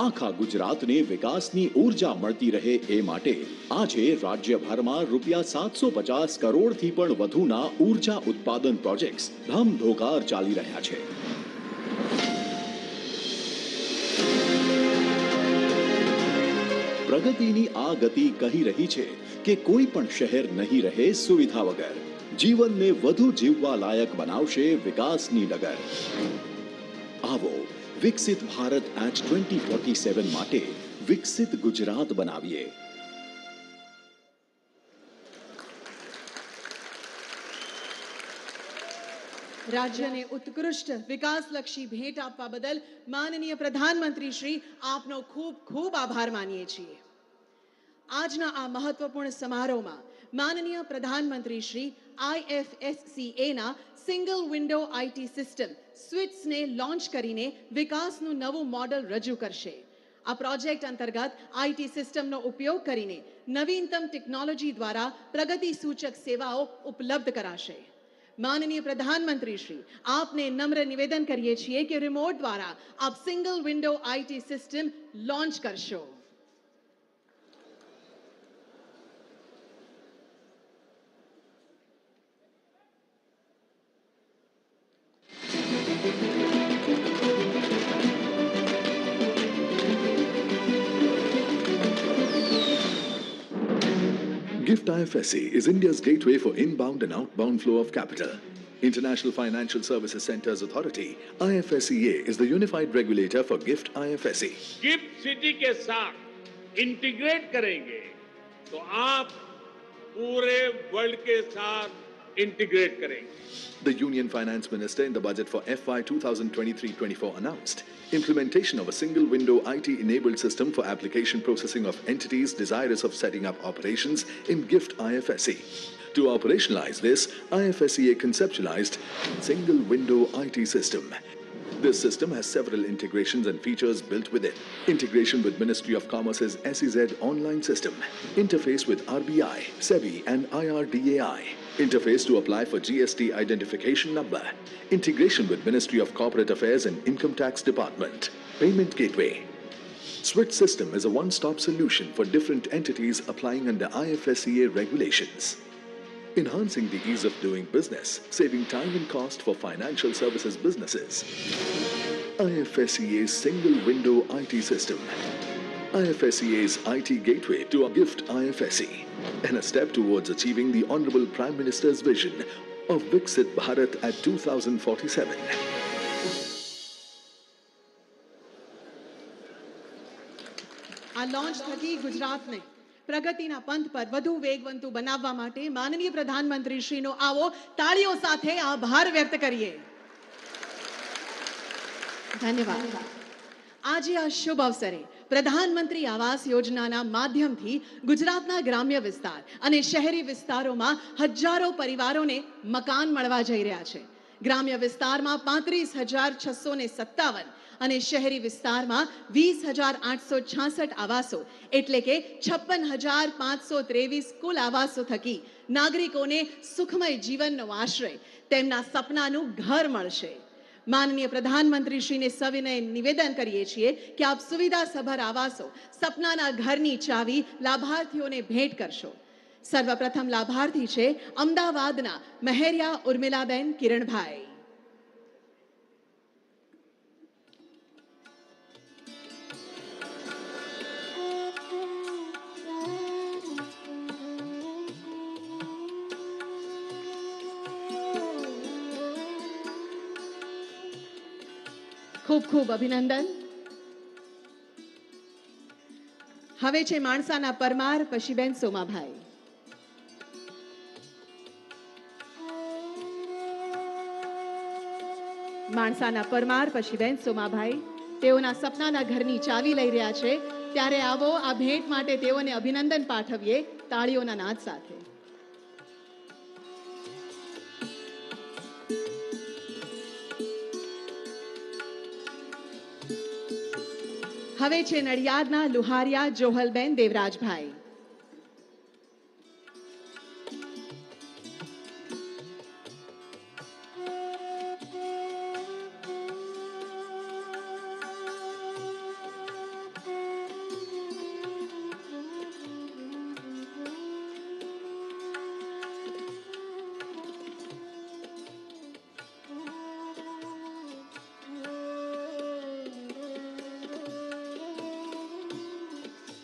આખા ગુજરાતને વિકાસની ઊર્જા મળતી રહે એ માટે આજે રાજ્યભરમાં ₹750 કરોડથી પણ વધુના ઊર્જા ઉત્પાદન પ્રોજેક્ટ્સ ધમધોકાર ચાલી રહ્યા છે. પ્રગતિની આ ગતિ કહી રહી છે કે કોઈ પણ શહેર નહીં રહે સુવિધા વગર. જીવનને વધુ જીવવા લાયક બનાવશે વિકાસની ડગર. આવો વિકસિત ભારત એટ 2047 માટે વિકસિત ગુજરાત બનાવીએ. રાજ્યને ઉત્કૃષ્ટ વિકાસલક્ષી ભેટ આપવા બદલ માનનીય પ્રધાનમંત્રી શ્રી આપનો ખૂબ ખૂબ આભાર માનીએ છીએ. આજના આ મહત્વપૂર્ણ સમારોહમાં માનનીય પ્રધાનમંત્રી શ્રી IFSCA ના સિંગલ વિન્ડો IT સિસ્ટમ સ્વિટ્સને લોન્ચ કરીને વિકાસનું નવું મોડલ રજૂ કરશે. આ પ્રોજેક્ટ અંતર્ગત IT સિસ્ટમનો ઉપયોગ કરીને નવીનતમ ટેકનોલોજી દ્વારા પ્રગતિ સૂચક સેવાઓ ઉપલબ્ધ કરાશે. माननीय प्रधानमंत्री श्री आपने नम्र निवेदन करिए छिए कि रिमोट द्वारा आप single window IT system launch करशो. GIFT IFSC is India's gateway for inbound and outbound flow of capital. International Financial Services Centres Authority, IFSCA, is the unified regulator for GIFT IFSC. Gift city के साथ integrate करेंगे तो आप पूरे world के साथ integrate करेंगे. The Union Finance Minister in the budget for FY 2023-24 announced implementation of a single window IT-enabled system for application processing of entities desirous of setting up operations in GIFT IFSC. To operationalize this, IFSCA conceptualized single window IT system. This system has several integrations and features built within. Integration with Ministry of Commerce's SEZ online system. Interface with RBI, SEBI and IRDAI. Interface to apply for GST identification number. Integration with Ministry of Corporate Affairs and Income Tax Department. Payment gateway. Switch system is a one-stop solution for different entities applying under IFSCA regulations. Enhancing the ease of doing business, saving time and cost for financial services businesses. IFSCA's single window IT system. IFSCA's IT gateway to a GIFT IFSC, and a step towards achieving the Honorable Prime Minister's vision of Viksit Bharat at 2047. આ launch થકી ગુજરાતને પ્રગતિના પંથ પર વધુ વેગવંતુ બનાવવા માટે માનનીય પ્રધાનમંત્રી શ્રીનો આવો તાળીઓ સાથે આભાર વ્યક્ત કરીએ. ધન્યવાદ. આજે આ શુભ અવસરે પ્રધાનમંત્રી આવાસ યોજનાના માધ્યમથી ગુજરાતના ગ્રામ્ય વિસ્તાર અને શહેરી વિસ્તારોમાં હજારો પરિવારોને મકાન મળવા જઈ રહ્યા છે. ગ્રામ્ય વિસ્તારમાં 35,657 અને શહેરી વિસ્તારમાં 20,866 આવાસો એટલે કે 56,523 કુલ આવાસો થકી નાગરિકોને સુખમય જીવનનો આશ્રય, તેમના સપનાનું ઘર મળશે. માનનીય પ્રધાનમંત્રીશ્રીને સવિનય નિવેદન કરીએ છીએ કે આપ સુવિધાસભર આવાસો, સપનાના ઘરની ચાવી લાભાર્થીઓને ભેટ કરશો. સર્વપ્રથમ લાભાર્થી છે અમદાવાદના મહેરિયા ઉર્મિલાબેન કિરણભાઈ. ખૂબ ખૂબ અભિનંદન. હવે છે માણસાના પરમાર પશીબેન સોમાભાઈ. માણસાના પરમાર પશીબેન સોમાભાઈ તેઓના સપનાના ઘરની ચાવી લઈ રહ્યા છે. ત્યારે આવો આ ભેટ માટે તેઓને અભિનંદન પાઠવીએ તાળીઓના નાદ સાથે. હવે છે નડિયાદના લુહારિયા જોહલબેન દેવરાજભાઈ.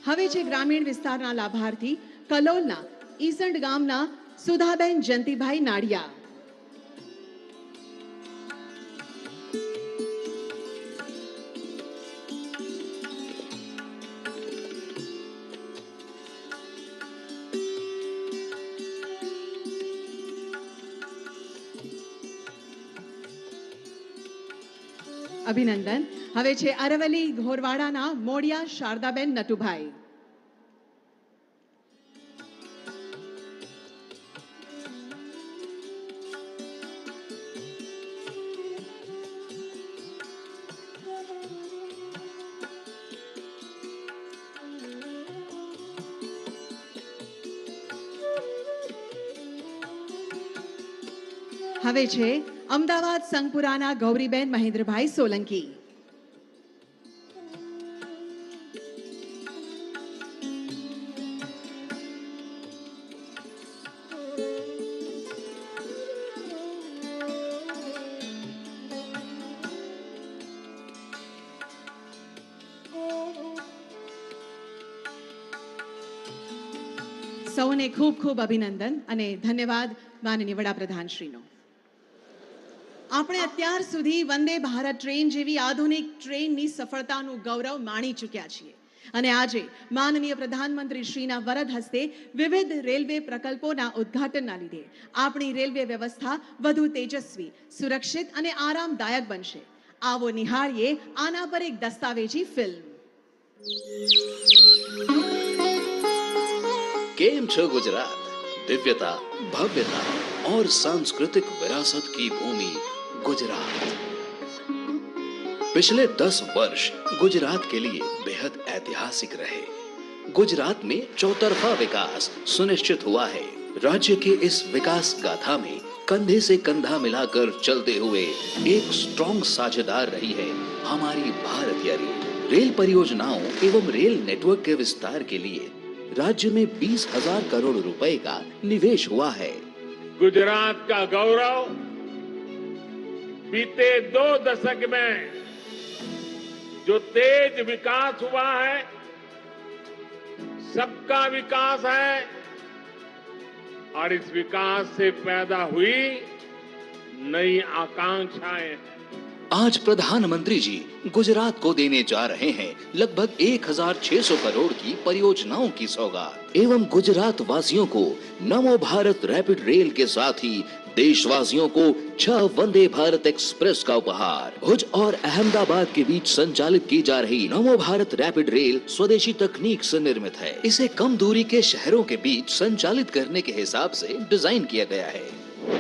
હવે છે ગ્રામીણ વિસ્તારના લાભાર્થી કલોલના ઈસંડ ગામના સુધાબેન જંતીભાઈ નાડિયા. અભિનંદન. હવે છે અરવલ્લી ઘોરવાડાના મોડિયા શારદાબેન નટુભાઈ. હવે છે અમદાવાદ સંગપુરાના ગૌરીબેન મહેન્દ્રભાઈ સોલંકી. સૌને ખૂબ ખૂબ અભિનંદન અને ધન્યવાદ માનનીય વડાપ્રધાનશ્રીનો. આપણે અત્યાર સુધી વંદે ભારત ટ્રેન જેવી આધુનિક ટ્રેનની સફળતાનું ગૌરવ માણી ચૂક્યા છીએ અને આજે માનનીય પ્રધાનમંત્રી શ્રીના વરદ હસ્તે વિવિધ રેલવે પ્રકલ્પોના ઉદ્ઘાટનના લીધે આપણી રેલવે વ્યવસ્થા વધુ તેજસ્વી, સુરક્ષિત અને આરામદાયક બનશે. આવો નિહાળીએ આના પર એક દસ્તાવેજી ફિલ્મ. केम छो गुजरात, दिव्यता, भव्यता और सांस्कृतिक विरासत की भूमि गुजरात। पिछले 10 वर्ष गुजरात के लिए बेहद ऐतिहासिक रहे। गुजरात में चौतरफा विकास सुनिश्चित हुआ है। राज्य के इस विकास गाथा में कंधे से कंधा मिलाकर चलते हुए एक स्ट्रॉन्ग साझेदार रही है हमारी भारतीय रेल परियोजनाओं एवं रेल नेटवर्क के विस्तार के लिए राज्य में 20,000 करोड़ रुपए का निवेश हुआ है। गुजरात का गौरव बीते 2 दशक में जो तेज विकास हुआ है, सबका विकास है और इस विकास से पैदा हुई नई आकांक्षाएं। आज प्रधानमंत्री जी गुजरात को देने जा रहे हैं लगभग 1,600 करोड़ की परियोजनाओं की सौगात एवं गुजरात वासियों को नमो भारत रैपिड रेल के साथ ही देशवासियों को 6 वंदे भारत एक्सप्रेस का उपहार। भुज और अहमदाबाद के बीच संचालित की जा रही नमो भारत रैपिड रेल स्वदेशी तकनीक से निर्मित है। इसे कम दूरी के शहरों के बीच संचालित करने के हिसाब से डिजाइन किया गया है।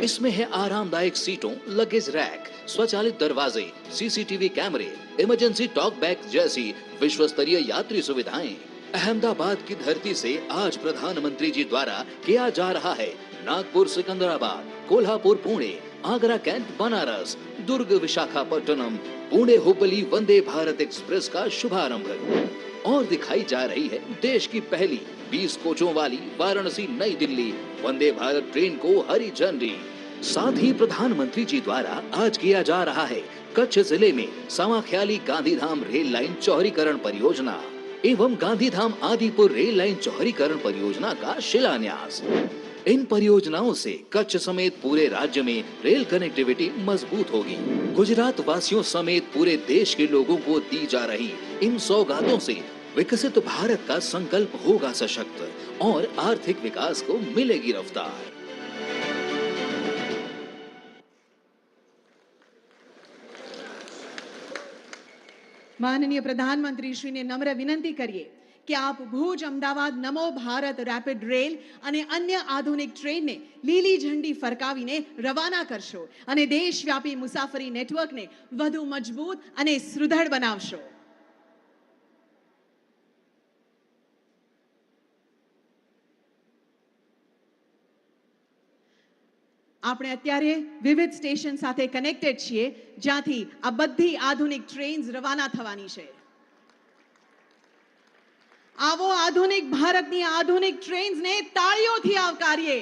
इसमें है आरामदायक सीटों, लगेज रैक, स्वचालित दरवाजे, सीसीटीवी कैमरे, इमरजेंसी टॉक बैग जैसी विश्वस्तरीय यात्री सुविधाएं। अहमदाबाद की धरती से आज प्रधानमंत्री जी द्वारा किया जा रहा है नागपुर सिकंदराबाद, कोल्हापुर पुणे, आगरा कैंट बनारस, दुर्ग विशाखापट्टनम, पुणे हुबली वंदे भारत एक्सप्रेस का शुभारंभ। और दिखाई जा रही है देश की पहली 20 कोचों वाली वाराणसी नई दिल्ली वंदे भारत ट्रेन को हरी झंडी। साथ ही प्रधानमंत्री जी द्वारा आज किया जा रहा है कच्छ जिले में समाख्याली गांधीधाम रेल लाइन चौड़ीकरण परियोजना एवं गांधीधाम आदिपुर रेल लाइन चौड़ीकरण परियोजना का शिलान्यास। इन परियोजनाओं से कच्छ समेत पूरे राज्य में रेल कनेक्टिविटी मजबूत होगी। गुजरात वासियों समेत पूरे देश के लोगों को दी जा रही इन सौगातों से विकसित भारत का संकल्प होगा सशक्त और आर्थिक विकास को मिलेगी रफ्तार। माननीय प्रधानमंत्री श्री ने नम्र विनंती करिए कि आप भुज अमदावाद नमो भारत રેપિડ રેલ અને અન્ય આધુનિક ટ્રેનને લીલી ઝંડી ફરકાવીને રવાના કરશો અને દેશવ્યાપી મુસાફરી નેટવર્કને વધુ મજબૂત અને સુદૃઢ બનાવશો। આપણે અત્યારે વિવિધ સ્ટેશન સાથે કનેક્ટેડ છીએ જ્યાંથી આ બધી આધુનિક ટ્રેન્સ રવાના થવાની છે। आवो आधुनिक भारतनी आधुनिक ट्रेन्स ने ताळीओथी आवकारीए।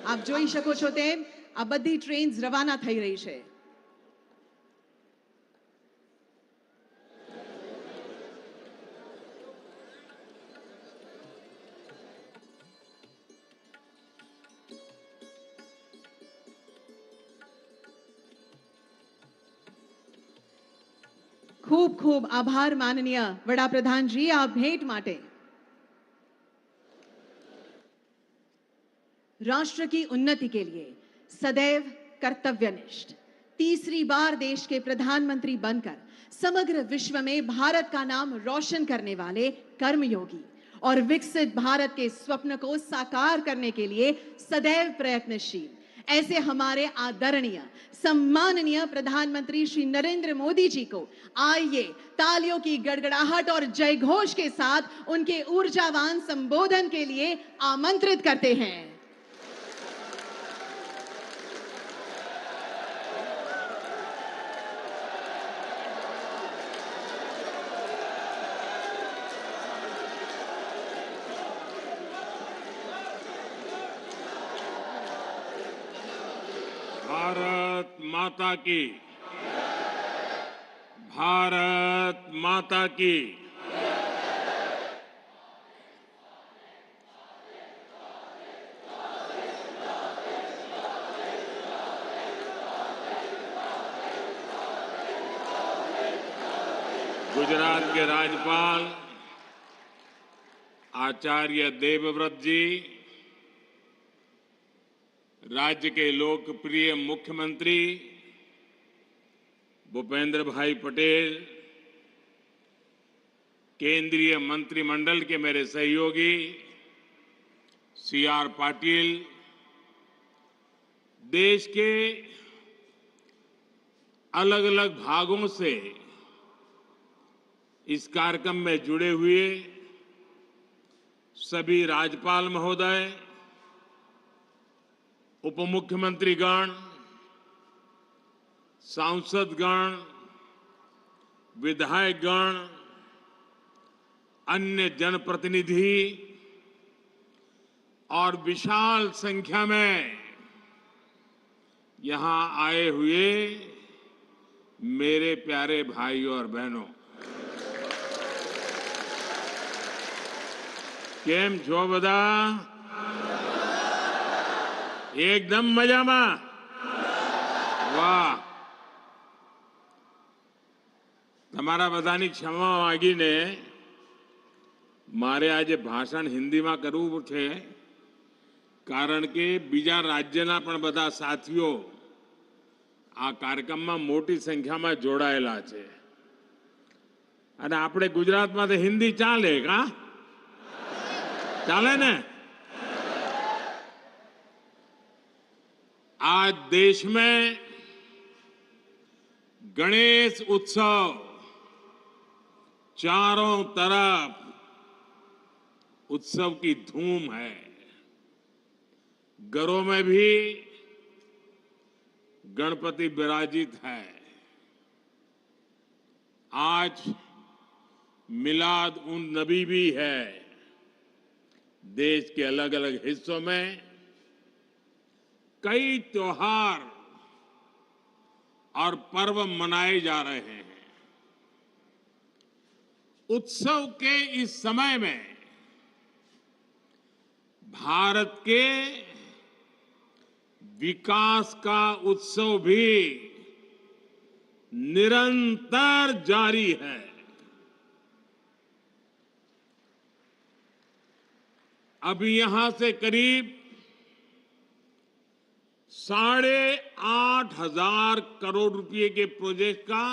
आप જોઈ શકો છો તેમ આ બધી ટ્રેન્સ રવાના થઈ રહી છે। खूब खूब आभार माननीय वडाप्रधान जी आ भेंट माटे। राष्ट्र की उन्नति के लिए सदैव कर्तव्यनिष्ठ, तीसरी बार देश के प्रधानमंत्री बनकर समग्र विश्व में भारत का नाम रोशन करने वाले कर्मयोगी और विकसित भारत के स्वप्न को साकार करने के लिए सदैव प्रयत्नशील ऐसे हमारे आदरणीय सम्माननीय प्रधानमंत्री श्री नरेंद्र मोदी जी को आइए तालियों की गड़गड़ाहट और जय घोष के साथ उनके ऊर्जावान संबोधन के लिए आमंत्रित करते हैं। भारत माता की, भारत माता की। गुजरात के राज्यपाल आचार्य देवव्रत जी, राज्य के लोकप्रिय मुख्यमंत्री भूपेंद्र भाई पटेल, केंद्रीय मंत्रिमंडल के मेरे सहयोगी CR पाटिल, देश के अलग अलग भागों से इस कार्यक्रम में जुड़े हुए सभी राज्यपाल महोदय, उप मुख्यमंत्रीगण, सांसदगण, विधायकगण, अन्य जनप्रतिनिधि और विशाल संख्या में यहां आए हुए मेरे प्यारे भाइयों और बहनों, केम छो बधा? एकदम मजामा? वाह! તમારા બધાની ક્ષમા માંગીને મારે આજે ભાષણ હિન્દીમાં કરવું છે, કારણ કે બીજા રાજ્યના પણ બધા સાથીઓ આ કાર્યક્રમમાં મોટી સંખ્યામાં જોડાયેલા છે અને આપણે ગુજરાતમાં તો હિન્દી ચાલે કા ચાલે ને आज देश में गणेश उत्सव चारों तरफ उत्सव की धूम है। घरों में भी गणपति विराजित है। आज मिलाद उन नबी भी है। देश के अलग अलग हिस्सों में कई त्योहार और पर्व मनाए जा रहे हैं। उत्सव के इस समय में भारत के विकास का उत्सव भी निरंतर जारी है। अभी यहां से करीब 8,500 करोड़ रुपए के प्रोजेक्ट का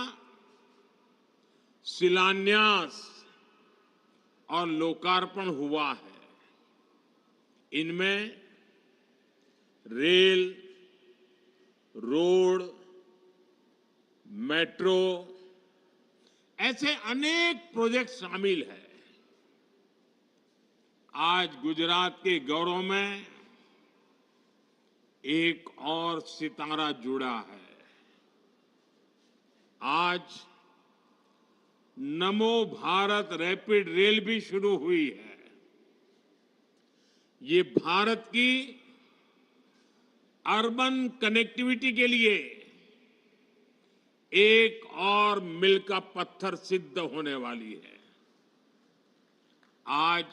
शिलान्यास और लोकार्पण हुआ है। इनमें रेल, रोड, मेट्रो ऐसे अनेक प्रोजेक्ट शामिल हैं। आज गुजरात के गौरव में एक और सितारा जुड़ा है। आज नमो भारत रैपिड रेल भी शुरू हुई है। ये भारत की अर्बन कनेक्टिविटी के लिए एक और मील का पत्थर सिद्ध होने वाली है। आज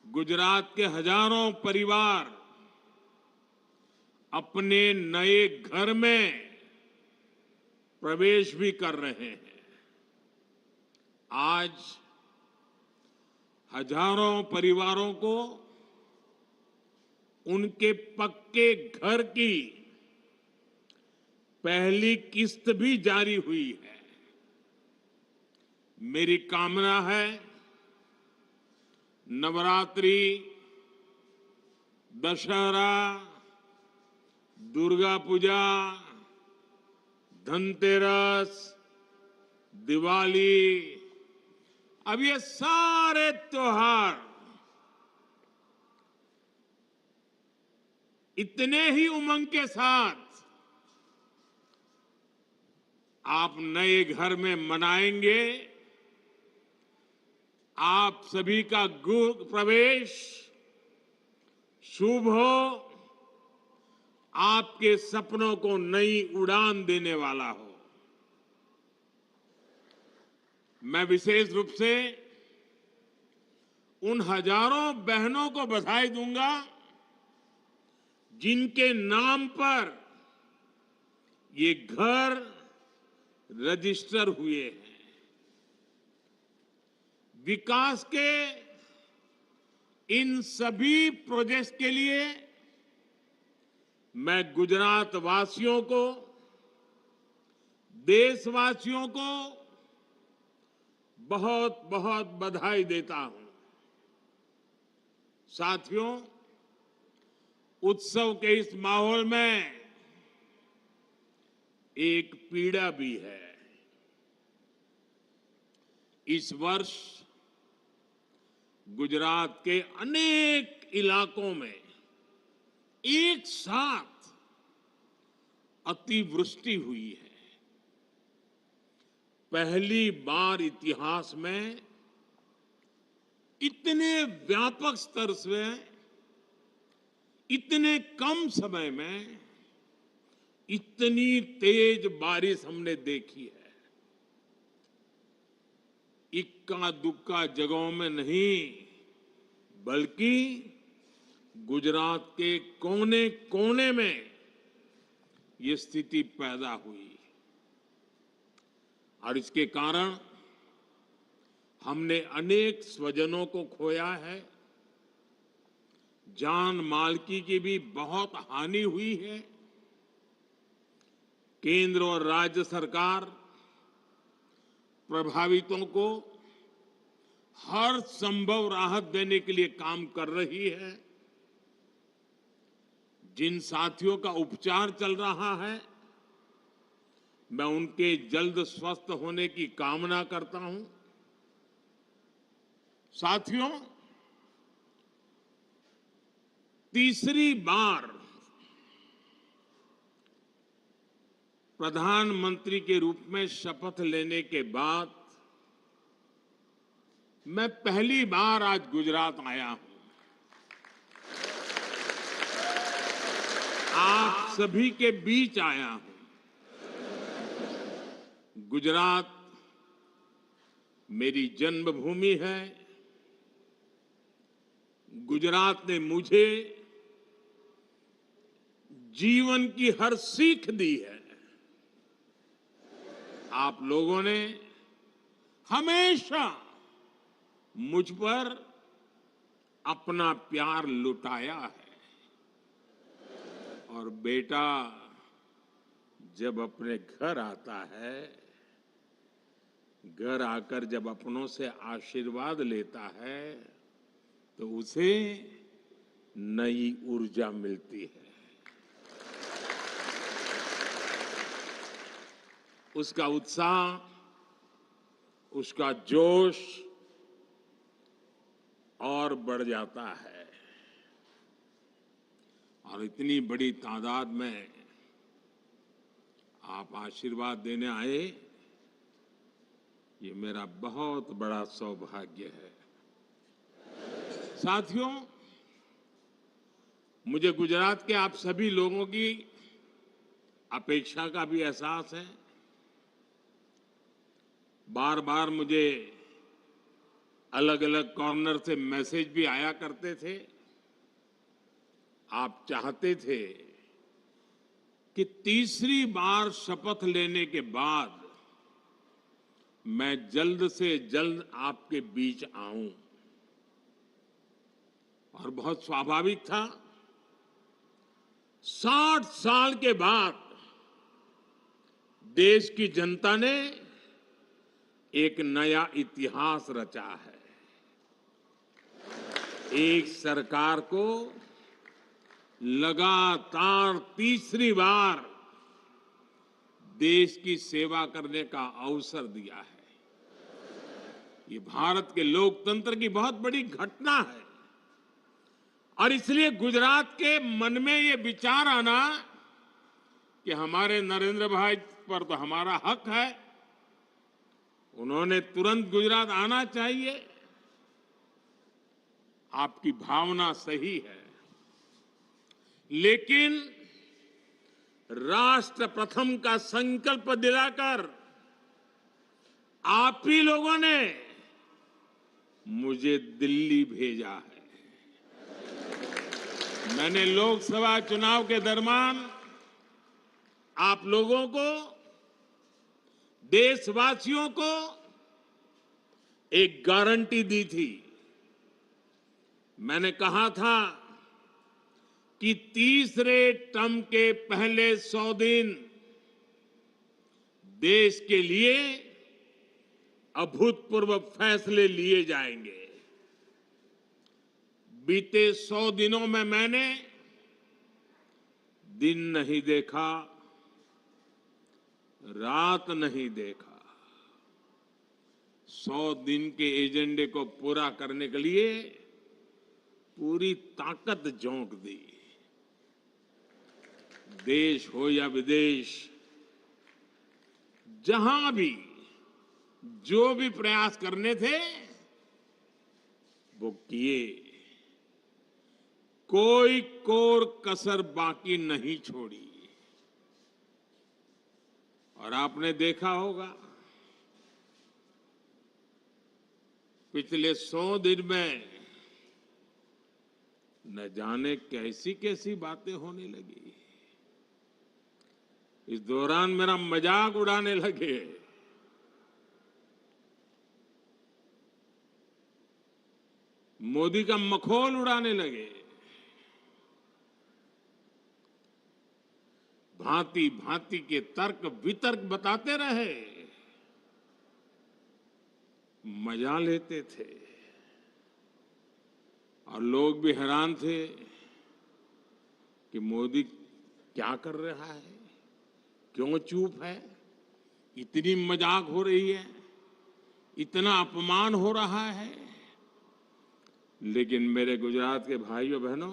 गुजरात के हजारों परिवार अपने नए घर में प्रवेश भी कर रहे हैं। आज हजारों परिवारों को उनके पक्के घर की पहली किस्त भी जारी हुई है। मेरी कामना है नवरात्रि, दशहरा, दुर्गा पूजा, धनतेरस, दिवाली, अब ये सारे त्योहार इतने ही उमंग के साथ आप नए घर में मनाएंगे। आप सभी का प्रवेश शुभ हो, आपके सपनों को नई उड़ान देने वाला हो। मैं विशेष रूप से उन हजारों बहनों को बधाई दूंगा जिनके नाम पर ये घर रजिस्टर हुए हैं। विकास के इन सभी प्रोजेक्ट्स के लिए मैं गुजरात वासियों को, देशवासियों को बहुत बहुत बधाई देता हूं। साथियों, उत्सव के इस माहौल में एक पीड़ा भी है। इस वर्ष गुजरात के अनेक इलाकों में एक साथ अतिवृष्टि हुई है। पहली बार इतिहास में इतने व्यापक स्तर से इतने कम समय में इतनी तेज बारिश हमने देखी है। इक्का दुक्का जगहों में नहीं, बल्कि गुजरात के कोने कोने में ये स्थिति पैदा हुई और इसके कारण हमने अनेक स्वजनों को खोया है। जान माल की भी बहुत हानि हुई है। केंद्र और राज्य सरकार प्रभावितों को हर संभव राहत देने के लिए काम कर रही है। जिन साथियों का उपचार चल रहा है, मैं उनके जल्द स्वस्थ होने की कामना करता हूं। साथियों, तीसरी बार प्रधानमंत्री के रूप में शपथ लेने के बाद मैं पहली बार आज गुजरात आया हूं। आप सभी के बीच आया हूं। गुजरात मेरी जन्मभूमि है। गुजरात ने मुझे जीवन की हर सीख दी है। आप लोगों ने हमेशा मुझ पर अपना प्यार लुटाया है। और बेटा जब अपने घर आता है, घर आकर जब अपनों से आशीर्वाद लेता है, तो उसे नई ऊर्जा मिलती है। उसका उत्साह, उसका जोश और बढ़ जाता है। और इतनी बड़ी तादाद में आप आशीर्वाद देने आए, ये मेरा बहुत बड़ा सौभाग्य है। साथियों, मुझे गुजरात के आप सभी लोगों की अपेक्षा का भी एहसास है। बार बार मुझे अलग अलग कॉर्नर से मैसेज भी आया करते थे। आप चाहते थे कि तीसरी बार शपथ लेने के बाद मैं जल्द से जल्द आपके बीच आऊं। और बहुत स्वाभाविक था। 60 साल के बाद देश की जनता ने एक नया इतिहास रचा है। एक सरकार को लगातार तीसरी बार देश की सेवा करने का अवसर दिया है। ये भारत के लोकतंत्र की बहुत बड़ी घटना है। और इसलिए गुजरात के मन में ये विचार आना कि हमारे नरेंद्र भाई पर तो हमारा हक है, उन्होंने तुरंत गुजरात आना चाहिए। आपकी भावना सही है, लेकिन राष्ट्र प्रथम का संकल्प दिलाकर आप ही लोगों ने मुझे दिल्ली भेजा है। मैंने लोकसभा चुनाव के दरमियान आप लोगों को, देशवासियों को एक गारंटी दी थी। मैंने कहा था कि तीसरे टर्म के पहले 100 दिन देश के लिए अभूतपूर्व फैसले लिए जाएंगे। बीते 100 दिनों में मैंने दिन नहीं देखा, रात नहीं देखा। 100 दिन के एजेंडे को पूरा करने के लिए पूरी ताकत झोंक दी। देश हो या विदेश, जहां भी जो भी प्रयास करने थे वो किए। कोई कोर कसर बाकी नहीं छोड़ी। और आपने देखा होगा पिछले 100 दिन में न जाने कैसी कैसी बातें होने लगी। इस दौरान मेरा मजाक उड़ाने लगे। मोदी का मखौल उड़ाने लगे। भांति भांति के तर्क वितर्क बताते रहे, मजा लेते थे और लोग भी हैरान थे कि मोदी क्या कर रहा है, क्यों चुप है, इतनी मजाक हो रही है, इतना अपमान हो रहा है। लेकिन मेरे गुजरात के भाइयों बहनों,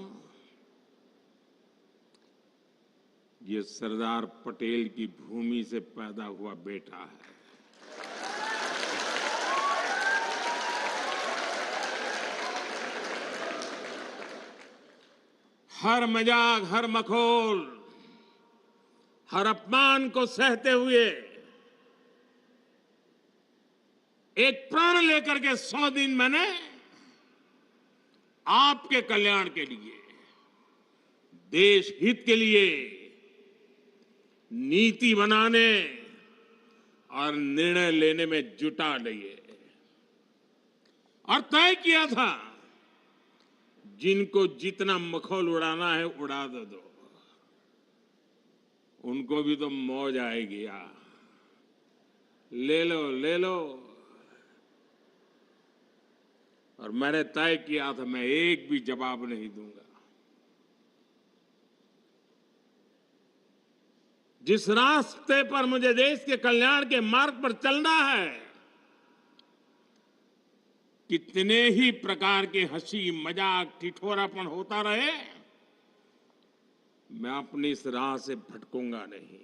ये सरदार पटेल की भूमि से पैदा हुआ बेटा है। हर मजाक, हर मखौल, हर अपमान को सहते हुए एक प्रण लेकर के 100 दिन मैंने आपके कल्याण के लिए, देश हित के लिए नीति बनाने और निर्णय लेने में जुटा लिए और तय किया था, जिनको जितना मखौल उड़ाना है उड़ा दो, उनको भी तो मौज आएगी यार, ले लो ले लो। और मैंने तय किया था मैं एक भी जवाब नहीं दूंगा। जिस रास्ते पर मुझे देश के कल्याण के मार्ग पर चलना है, कितने ही प्रकार के हंसी मजाक ठिठोरापन होता रहे, मैं अपनी इस राह से भटकूंगा नहीं।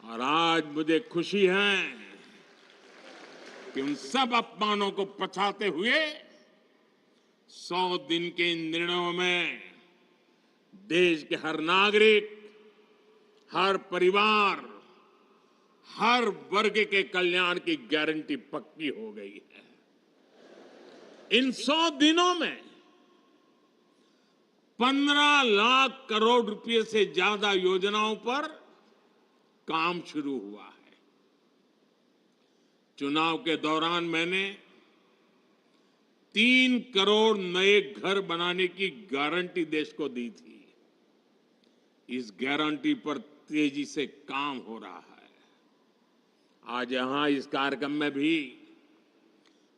और आज मुझे खुशी है कि उन सब अपमानों को पछाते हुए 100 दिन के इन निर्णयों में देश के हर नागरिक, हर परिवार, हर वर्ग के कल्याण की गारंटी पक्की हो गई है। इन 100 दिनों में 15 लाख करोड़ रुपए से ज्यादा योजनाओं पर काम शुरू हुआ है। चुनाव के दौरान मैंने 3 करोड़ नए घर बनाने की गारंटी देश को दी थी। इस गारंटी पर तेजी से काम हो रहा है। आज यहां इस कार्यक्रम में भी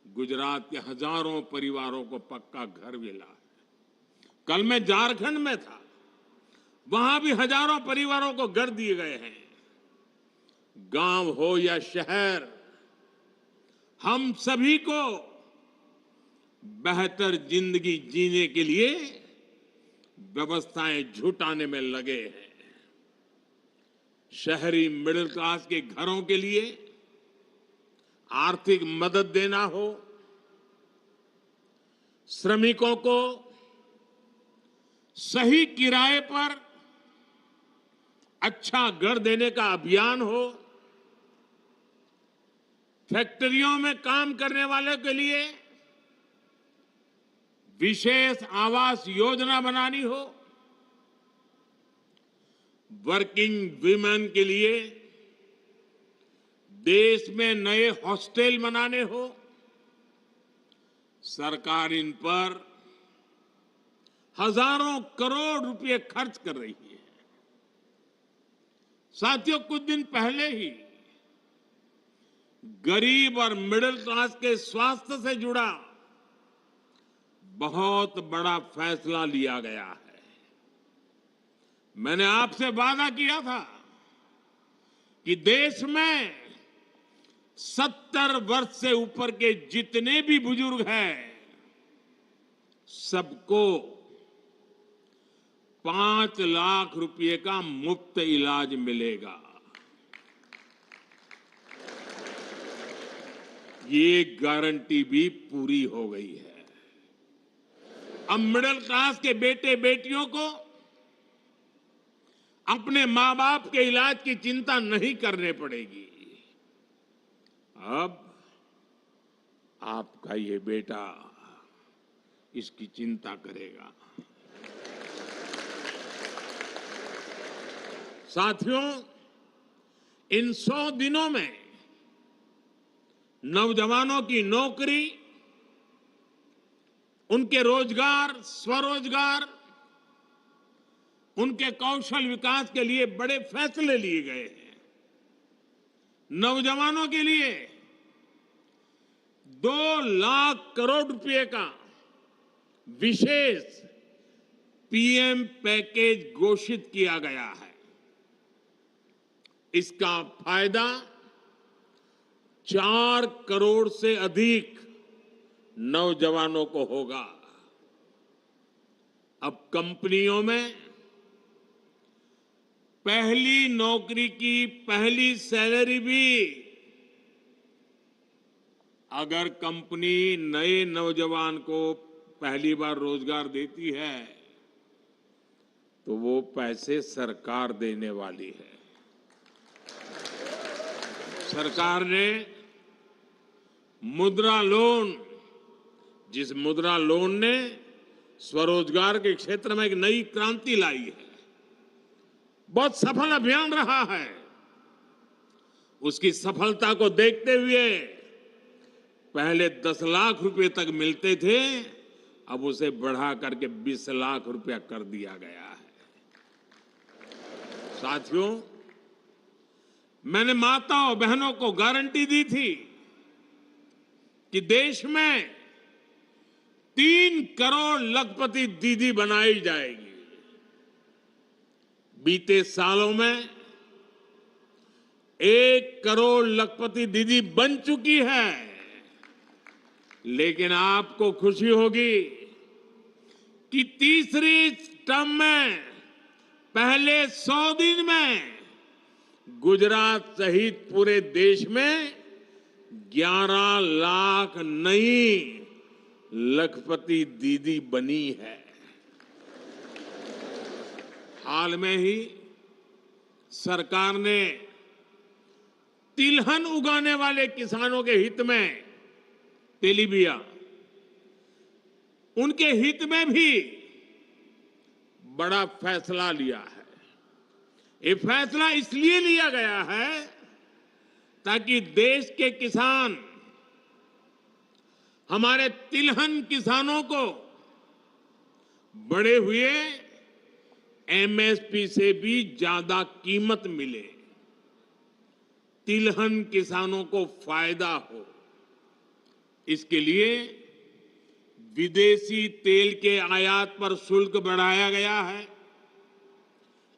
गुजरात के हजारों परिवारों को पक्का घर मिला है। कल मैं झारखंड में था, वहां भी हजारों परिवारों को घर दिए गए हैं। गांव हो या शहर, हम सभी को बेहतर जिंदगी जीने के लिए व्यवस्थाएं जुटाने में लगे हैं। शहरी मिडिल क्लास के घरों के लिए आर्थिक मदद देना हो, श्रमिकों को सही किराए पर अच्छा घर देने का अभियान हो, फैक्ट्रियों में काम करने वालों के लिए विशेष आवास योजना बनानी हो, वर्किंग विमेन के लिए देश में नए हॉस्टल बनाने हो, सरकार इन पर हजारों करोड़ रुपए खर्च कर रही है। साथियों, कुछ दिन पहले ही गरीब और मिडिल क्लास के स्वास्थ्य से जुड़ा बहुत बड़ा फैसला लिया गया है। मैंने आपसे वादा किया था कि देश में 70 वर्ष से ऊपर के जितने भी बुजुर्ग हैं, सबको 5 लाख रुपए का मुफ्त इलाज मिलेगा। ये गारंटी भी पूरी हो गई है। अब मिडिल क्लास के बेटे बेटियों को अपने मां बाप के इलाज की चिंता नहीं करने पड़ेगी। अब आपका ये बेटा इसकी चिंता करेगा। साथियों, इन 100 दिनों में नौजवानों की नौकरी, उनके रोजगार, स्वरोजगार, उनके कौशल विकास के लिए बड़े फैसले लिए गए हैं। नौजवानों के लिए 2 लाख करोड़ रुपए का विशेष पीएम पैकेज घोषित किया गया है। इसका फायदा 4 करोड़ से अधिक नौजवानों को होगा। अब कंपनियों में पहली नौकरी की पहली सैलरी भी अगर कंपनी नए नौजवान को पहली बार रोजगार देती है तो वो पैसे सरकार देने वाली है। सरकार ने मुद्रा लोन, जिस मुद्रा लोन ने स्वरोजगार के क्षेत्र में एक नई क्रांति लाई है, बहुत सफल अभियान रहा है। उसकी सफलता को देखते हुए पहले 10 लाख रुपए तक मिलते थे, अब उसे बढ़ा करके 20 लाख रुपया कर दिया गया है। साथियों, मैंने माताओं बहनों को गारंटी दी थी कि देश में 3 करोड़ लखपति दीदी बनाई जाएगी। बीते सालों में 1 करोड़ लखपति दीदी बन चुकी है। लेकिन आपको खुशी होगी कि तीसरी टर्म में पहले 100 दिन में गुजरात सहित पूरे देश में 11 लाख नई लखपति दीदी बनी है। हाल में ही सरकार ने तिलहन उगाने वाले किसानों के हित में, तेलीबिया, उनके हित में भी बड़ा फैसला लिया है। ये फैसला इसलिए लिया गया है ताकि देश के किसान, हमारे तिलहन किसानों को बढ़े हुए एमएसपी से भी ज्यादा कीमत मिले, तिलहन किसानों को फायदा हो। इसके लिए विदेशी तेल के आयात पर शुल्क बढ़ाया गया है।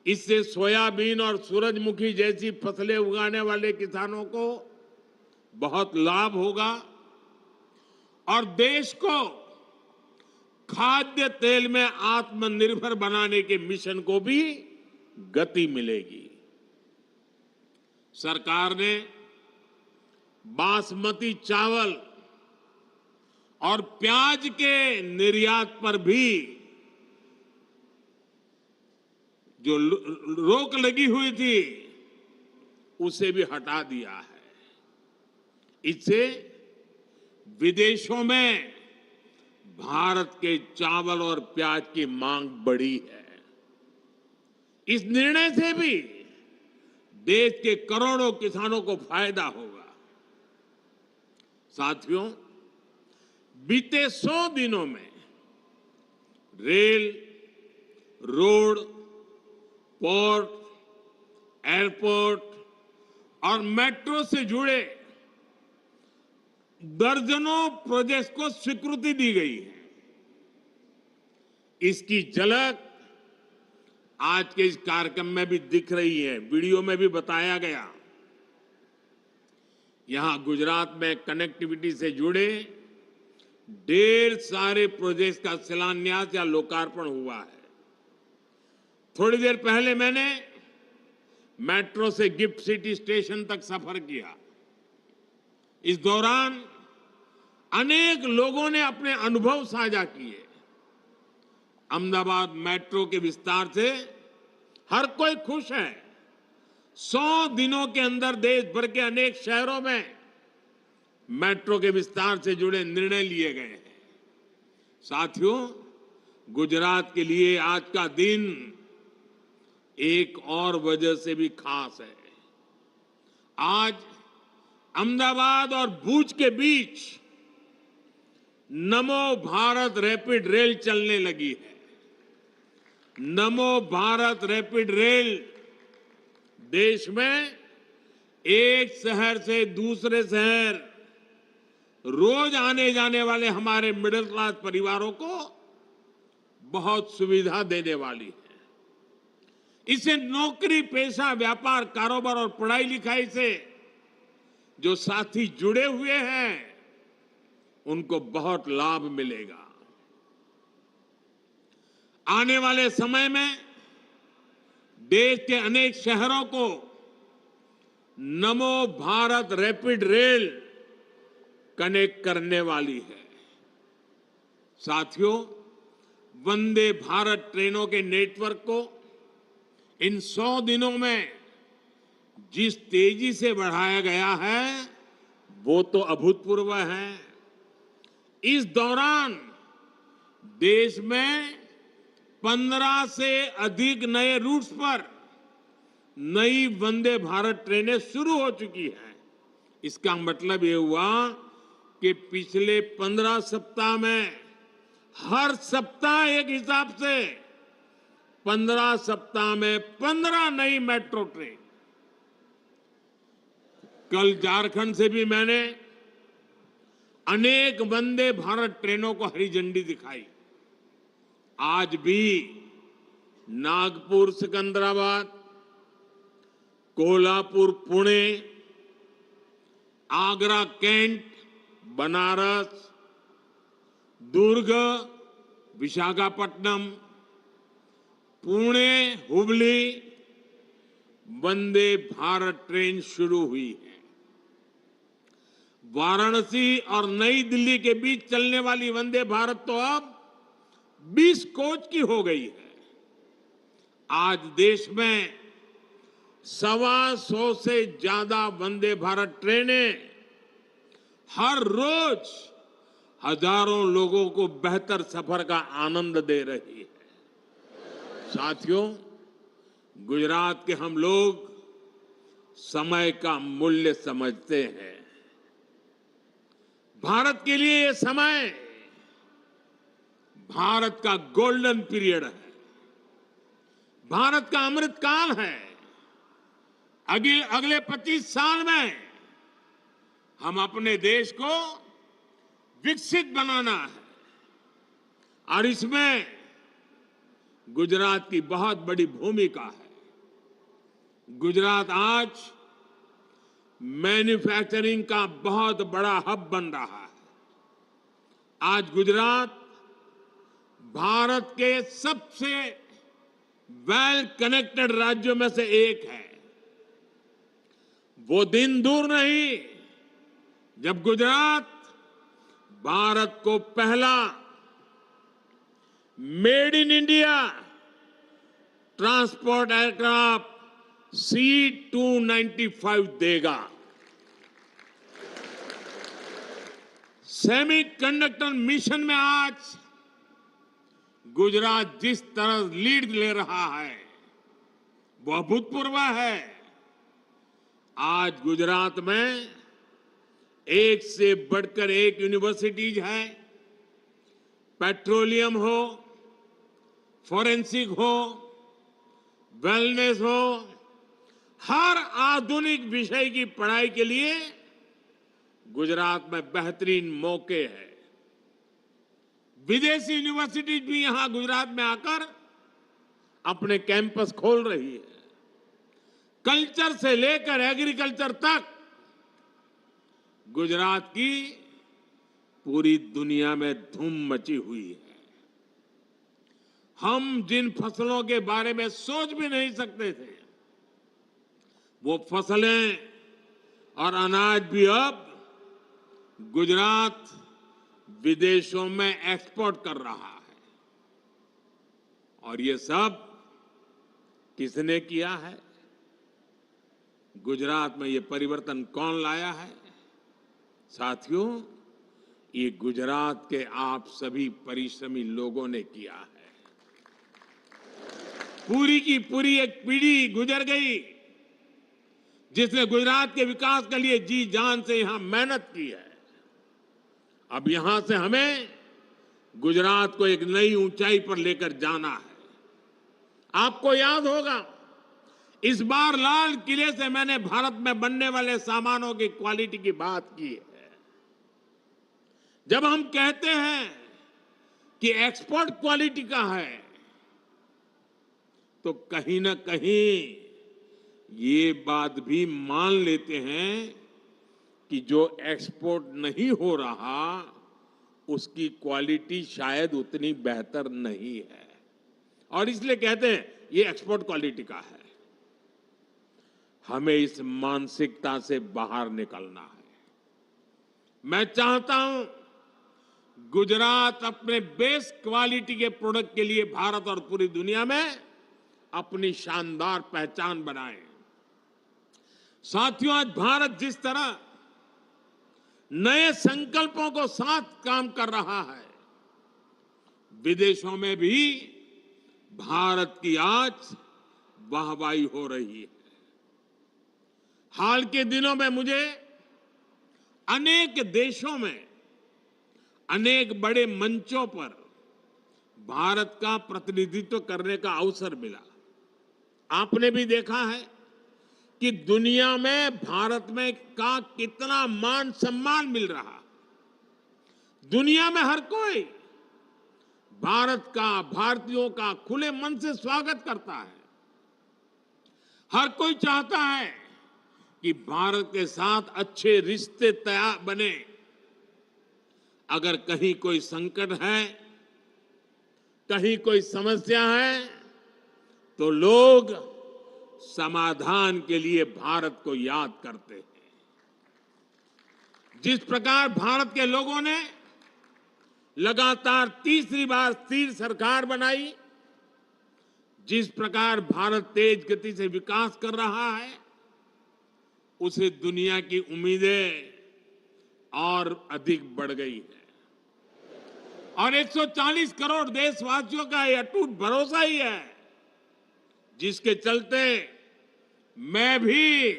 इससे सोयाबीन और सूरजमुखी जैसी फसलें उगाने वाले किसानों को बहुत लाभ होगा और देश को खाद्य तेल में आत्मनिर्भर बनाने के मिशन को भी गति मिलेगी। सरकार ने बासमती चावल और प्याज के निर्यात पर भी जो रोक लगी हुई थी उसे भी हटा दिया है। इससे विदेशों में भारत के चावल और प्याज की मांग बढ़ी है। इस निर्णय से भी देश के करोड़ों किसानों को फायदा होगा। साथियों, बीते 100 दिनों में रेल, रोड, पोर्ट, एयरपोर्ट और मेट्रो से जुड़े दर्जनों प्रोजेक्ट को स्वीकृति दी गई है। इसकी झलक आज के इस कार्यक्रम में भी दिख रही है, वीडियो में भी बताया गया। यहां गुजरात में कनेक्टिविटी से जुड़े ढेर सारे प्रोजेक्ट का शिलान्यास या लोकार्पण हुआ है। थोड़ी देर पहले मैंने मेट्रो से गिफ्ट सिटी स्टेशन तक सफर किया। इस दौरान अनेक लोगों ने अपने अनुभव साझा किए। अहमदाबाद मेट्रो के विस्तार से हर कोई खुश है। 100 दिनों के अंदर देश भर के अनेक शहरों में मेट्रो के विस्तार से जुड़े निर्णय लिए गए हैं। साथियों, गुजरात के लिए आज का दिन एक और वजह से भी खास है। आज अहमदाबाद और भुज के बीच नमो भारत रैपिड रेल चलने लगी है। नमो भारत रैपिड रेल देश में एक शहर से दूसरे शहर रोज आने जाने वाले हमारे मिडिल क्लास परिवारों को बहुत सुविधा देने वाली है। इससे नौकरी, पेशा, व्यापार, कारोबार और पढ़ाई लिखाई से जो साथी जुड़े हुए हैं उनको बहुत लाभ मिलेगा। आने वाले समय में देश के अनेक शहरों को नमो भारत रैपिड रेल कनेक्ट करने वाली है। साथियों, वंदे भारत ट्रेनों के नेटवर्क को इन 100 दिनों में जिस तेजी से बढ़ाया गया है वो तो अभूतपूर्व है। इस दौरान देश में 15 से अधिक नए रूट्स पर नई वंदे भारत ट्रेनें शुरू हो चुकी हैं। इसका मतलब ये हुआ कि पिछले 15 सप्ताह में हर सप्ताह एक हिसाब से 15 सप्ताह में 15 नई मेट्रो ट्रेन। कल झारखंड से भी मैंने अनेक वंदे भारत ट्रेनों को हरी झंडी दिखाई। आज भी नागपुर सिकंदराबाद, कोल्हापुर पुणे, आगरा कैंट, बनारस, दुर्ग विशाखापट्टनम, पुणे हुबली वंदे भारत ट्रेन शुरू हुई है। वाराणसी और नई दिल्ली के बीच चलने वाली वंदे भारत तो अब 20 कोच की हो गई है। आज देश में 125 से ज्यादा वंदे भारत ट्रेनें हर रोज हजारों लोगों को बेहतर सफर का आनंद दे रही है। साथियों, गुजरात के हम लोग समय का मूल्य समझते हैं। भारत के लिए ये समय भारत का गोल्डन पीरियड है, भारत का अमृत काल है। अगले 25 साल में हम अपने देश को विकसित बनाना है और इसमें गुजरात की बहुत बड़ी भूमिका है। गुजरात आज मैन्युफैक्चरिंग का बहुत बड़ा हब बन रहा है। आज गुजरात भारत के सबसे वेल कनेक्टेड राज्यों में से एक है। वो दिन दूर नहीं जब गुजरात भारत को पहला made in India transport aircraft C-295 देगा। सेमीकंडक्टर मिशन में आज गुजरात जिस तरह लीड ले रहा है वो अभूतपूर्व है। आज गुजरात में एक से बढ़कर एक यूनिवर्सिटीज है। पेट्रोलियम हो, फॉरेंसिक हो, वेलनेस हो, हर आधुनिक विषय की पढ़ाई के लिए गुजरात में बेहतरीन मौके हैं। विदेशी यूनिवर्सिटीज भी यहां गुजरात में आकर अपने कैंपस खोल रही है। कल्चर से लेकर एग्रीकल्चर तक गुजरात की पूरी दुनिया में धूम मची हुई है। हम जिन फसलों के बारे में सोच भी नहीं सकते थे वो फसलें और अनाज भी अब गुजरात विदेशों में एक्सपोर्ट कर रहा है। और ये सब किसने किया है? गुजरात में ये परिवर्तन कौन लाया है? साथियों, ये गुजरात के आप सभी परिश्रमी लोगों ने किया है। पूरी की पूरी एक पीढ़ी गुजर गई जिसने गुजरात के विकास के लिए जी जान से यहां मेहनत की है। अब यहां से हमें गुजरात को एक नई ऊंचाई पर लेकर जाना है। आपको याद होगा, इस बार लाल किले से मैंने भारत में बनने वाले सामानों की क्वालिटी की बात की है। जब हम कहते हैं कि एक्सपोर्ट क्वालिटी का है, तो कहीं ना कहीं ये बात भी मान लेते हैं कि जो एक्सपोर्ट नहीं हो रहा उसकी क्वालिटी शायद उतनी बेहतर नहीं है, और इसलिए कहते हैं ये एक्सपोर्ट क्वालिटी का है। हमें इस मानसिकता से बाहर निकलना है। मैं चाहता हूं गुजरात अपने बेस्ट क्वालिटी के प्रोडक्ट के लिए भारत और पूरी दुनिया में अपनी शानदार पहचान बनाए। साथियों, आज भारत जिस तरह नए संकल्पों को साथ काम कर रहा है, विदेशों में भी भारत की आज वाहवाही हो रही है। हाल के दिनों में मुझे अनेक देशों में अनेक बड़े मंचों पर भारत का प्रतिनिधित्व करने का अवसर मिला। आपने भी देखा है कि दुनिया में भारत में का कितना मान सम्मान मिल रहा। दुनिया में हर कोई भारत का, भारतीयों का खुले मन से स्वागत करता है। हर कोई चाहता है कि भारत के साथ अच्छे रिश्ते तैयार बने। अगर कहीं कोई संकट है, कहीं कोई समस्या है, तो लोग समाधान के लिए भारत को याद करते हैं। जिस प्रकार भारत के लोगों ने लगातार तीसरी बार स्थिर सरकार बनाई, जिस प्रकार भारत तेज गति से विकास कर रहा है, उसे दुनिया की उम्मीदें और अधिक बढ़ गई है। और 140 करोड़ देशवासियों का यह अटूट भरोसा ही है जिसके चलते मैं भी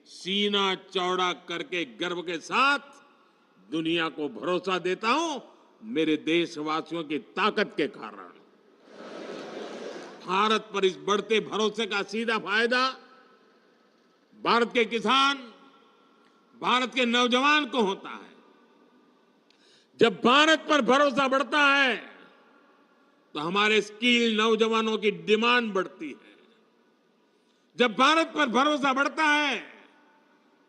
सीना चौड़ा करके गर्व के साथ दुनिया को भरोसा देता हूं, मेरे देशवासियों की ताकत के कारण। भारत पर इस बढ़ते भरोसे का सीधा फायदा भारत के किसान, भारत के नौजवान को होता है। जब भारत पर भरोसा बढ़ता है तो हमारे स्किल नौजवानों की डिमांड बढ़ती है। जब भारत पर भरोसा बढ़ता है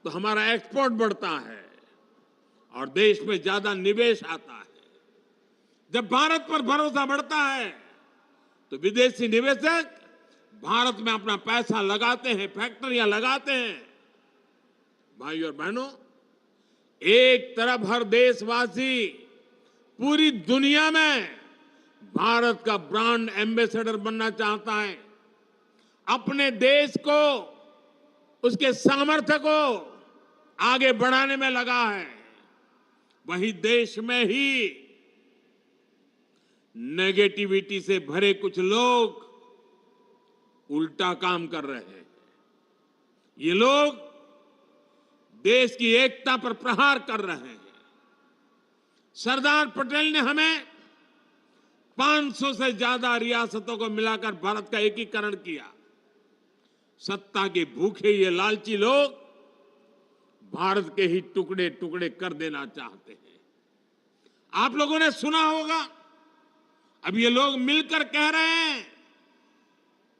तो हमारा एक्सपोर्ट बढ़ता है और देश में ज्यादा निवेश आता है। जब भारत पर भरोसा बढ़ता है तो विदेशी निवेशक भारत में अपना पैसा लगाते हैं, फैक्ट्रियां लगाते हैं। भाइयों और बहनों, एक तरफ हर देशवासी पूरी दुनिया में भारत का ब्रांड एम्बेसडर बनना चाहता है, अपने देश को, उसके सामर्थ्य को आगे बढ़ाने में लगा है। वहीं देश में ही नेगेटिविटी से भरे कुछ लोग उल्टा काम कर रहे हैं। ये लोग देश की एकता पर प्रहार कर रहे हैं। सरदार पटेल ने हमें 500 से ज्यादा रियासतों को मिलाकर भारत का एकीकरण किया। सत्ता के भूखे ये लालची लोग भारत के ही टुकड़े टुकड़े कर देना चाहते हैं। आप लोगों ने सुना होगा, अब ये लोग मिलकर कह रहे हैं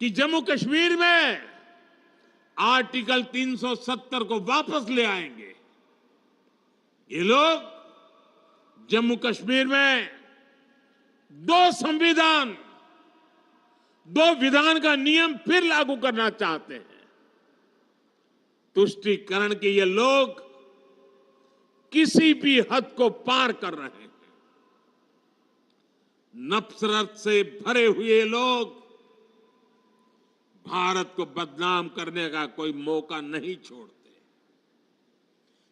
कि जम्मू कश्मीर में आर्टिकल 370 को वापस ले आएंगे। ये लोग जम्मू कश्मीर में 2 संविधान, 2 विधान का नियम फिर लागू करना चाहते हैं। तुष्टीकरण के ये लोग किसी भी हद को पार कर रहे हैं। नफरत से भरे हुए लोग भारत को बदनाम करने का कोई मौका नहीं छोड़ते।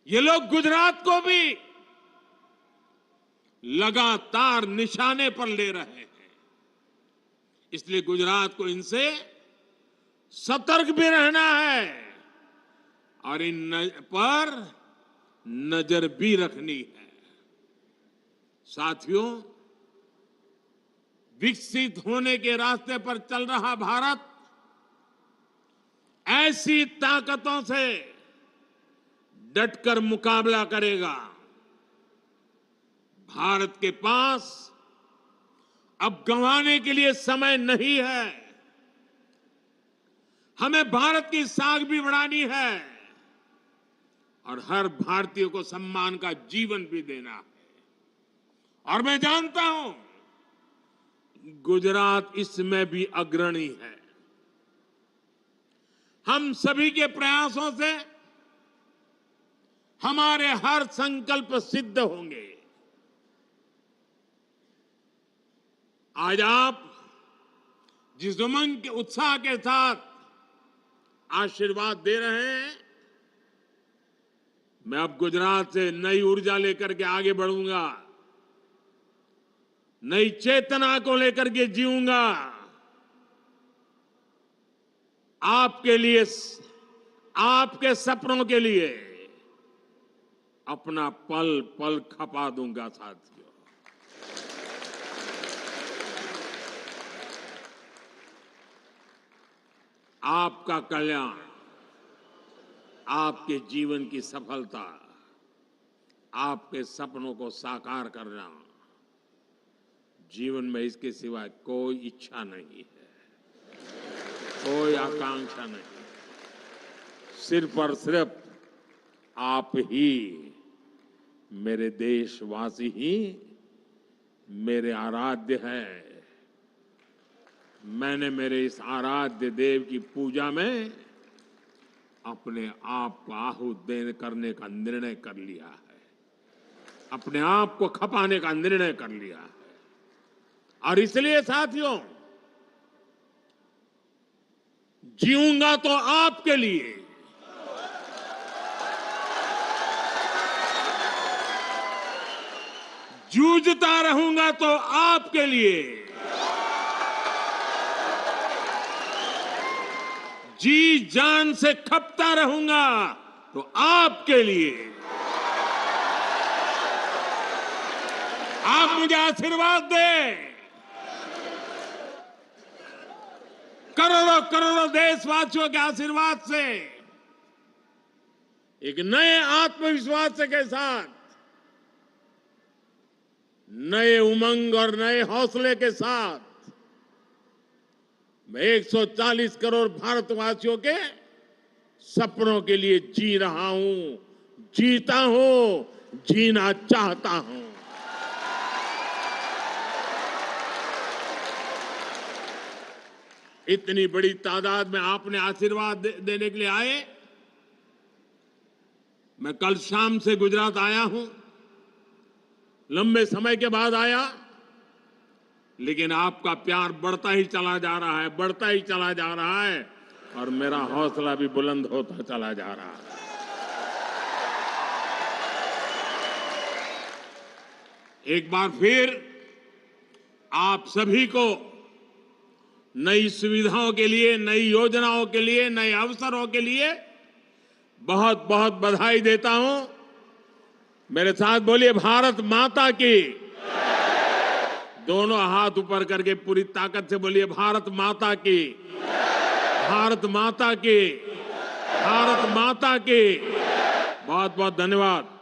ये लोग गुजरात को भी लगातार निशाने पर ले रहे हैं। इसलिए गुजरात को इनसे सतर्क भी रहना है और इन पर नजर भी रखनी है। साथियों, विकसित होने के रास्ते पर चल रहा भारत ऐसी ताकतों से डटकर मुकाबला करेगा। भारत के पास अब गंवाने के लिए समय नहीं है। हमें भारत की साख भी बढ़ानी है और हर भारतीय को सम्मान का जीवन भी देना है। और मैं जानता हूं गुजरात इसमें भी अग्रणी है। हम सभी के प्रयासों से हमारे हर संकल्प सिद्ध होंगे। आज आप जिस उमंग के उत्साह के साथ आशीर्वाद दे रहे हैं, मैं अब गुजरात से नई ऊर्जा लेकर के आगे बढ़ूंगा, नई चेतना को लेकर के जीऊंगा। आपके लिए, आपके सपनों के लिए अपना पल पल खपा दूंगा साथियों। आपका कल्याण, आपके जीवन की सफलता, आपके सपनों को साकार करना, जीवन में इसके सिवाय कोई इच्छा नहीं है, कोई आकांक्षा नहीं। सिर्फ और सिर्फ आप ही, मेरे देशवासी ही मेरे आराध्य हैं। मैंने मेरे इस आराध्य देव की पूजा में अपने आप को आहुत देने करने का निर्णय कर लिया है, अपने आप को खपाने का निर्णय कर लिया है। और इसलिए साथियों, जीऊंगा तो आपके लिए, जूझता रहूंगा तो आपके लिए, जी जान से खपता रहूंगा तो आपके लिए। आप मुझे आशीर्वाद दें। करोड़ों करोड़ों देशवासियों के आशीर्वाद से, एक नए आत्मविश्वास के साथ, नए उमंग और नए हौसले के साथ मैं 140 करोड़ भारतवासियों के सपनों के लिए जी रहा हूं, जीता हूं, जीना चाहता हूं। इतनी बड़ी तादाद में आपने आशीर्वाद देने के लिए आए। मैं कल शाम से गुजरात आया हूं, लंबे समय के बाद आया, लेकिन आपका प्यार बढ़ता ही चला जा रहा है, बढ़ता ही चला जा रहा है और मेरा हौसला भी बुलंद होता चला जा रहा है। एक बार फिर आप सभी को नई सुविधाओं के लिए, नई योजनाओं के लिए, नए अवसरों के लिए बहुत बहुत बधाई देता हूं। मेरे साथ बोलिए भारत माता की। दोनों हाथ ऊपर करके पूरी ताकत से बोलिए भारत माता की, भारत माता की, भारत माता की। बहुत बहुत धन्यवाद।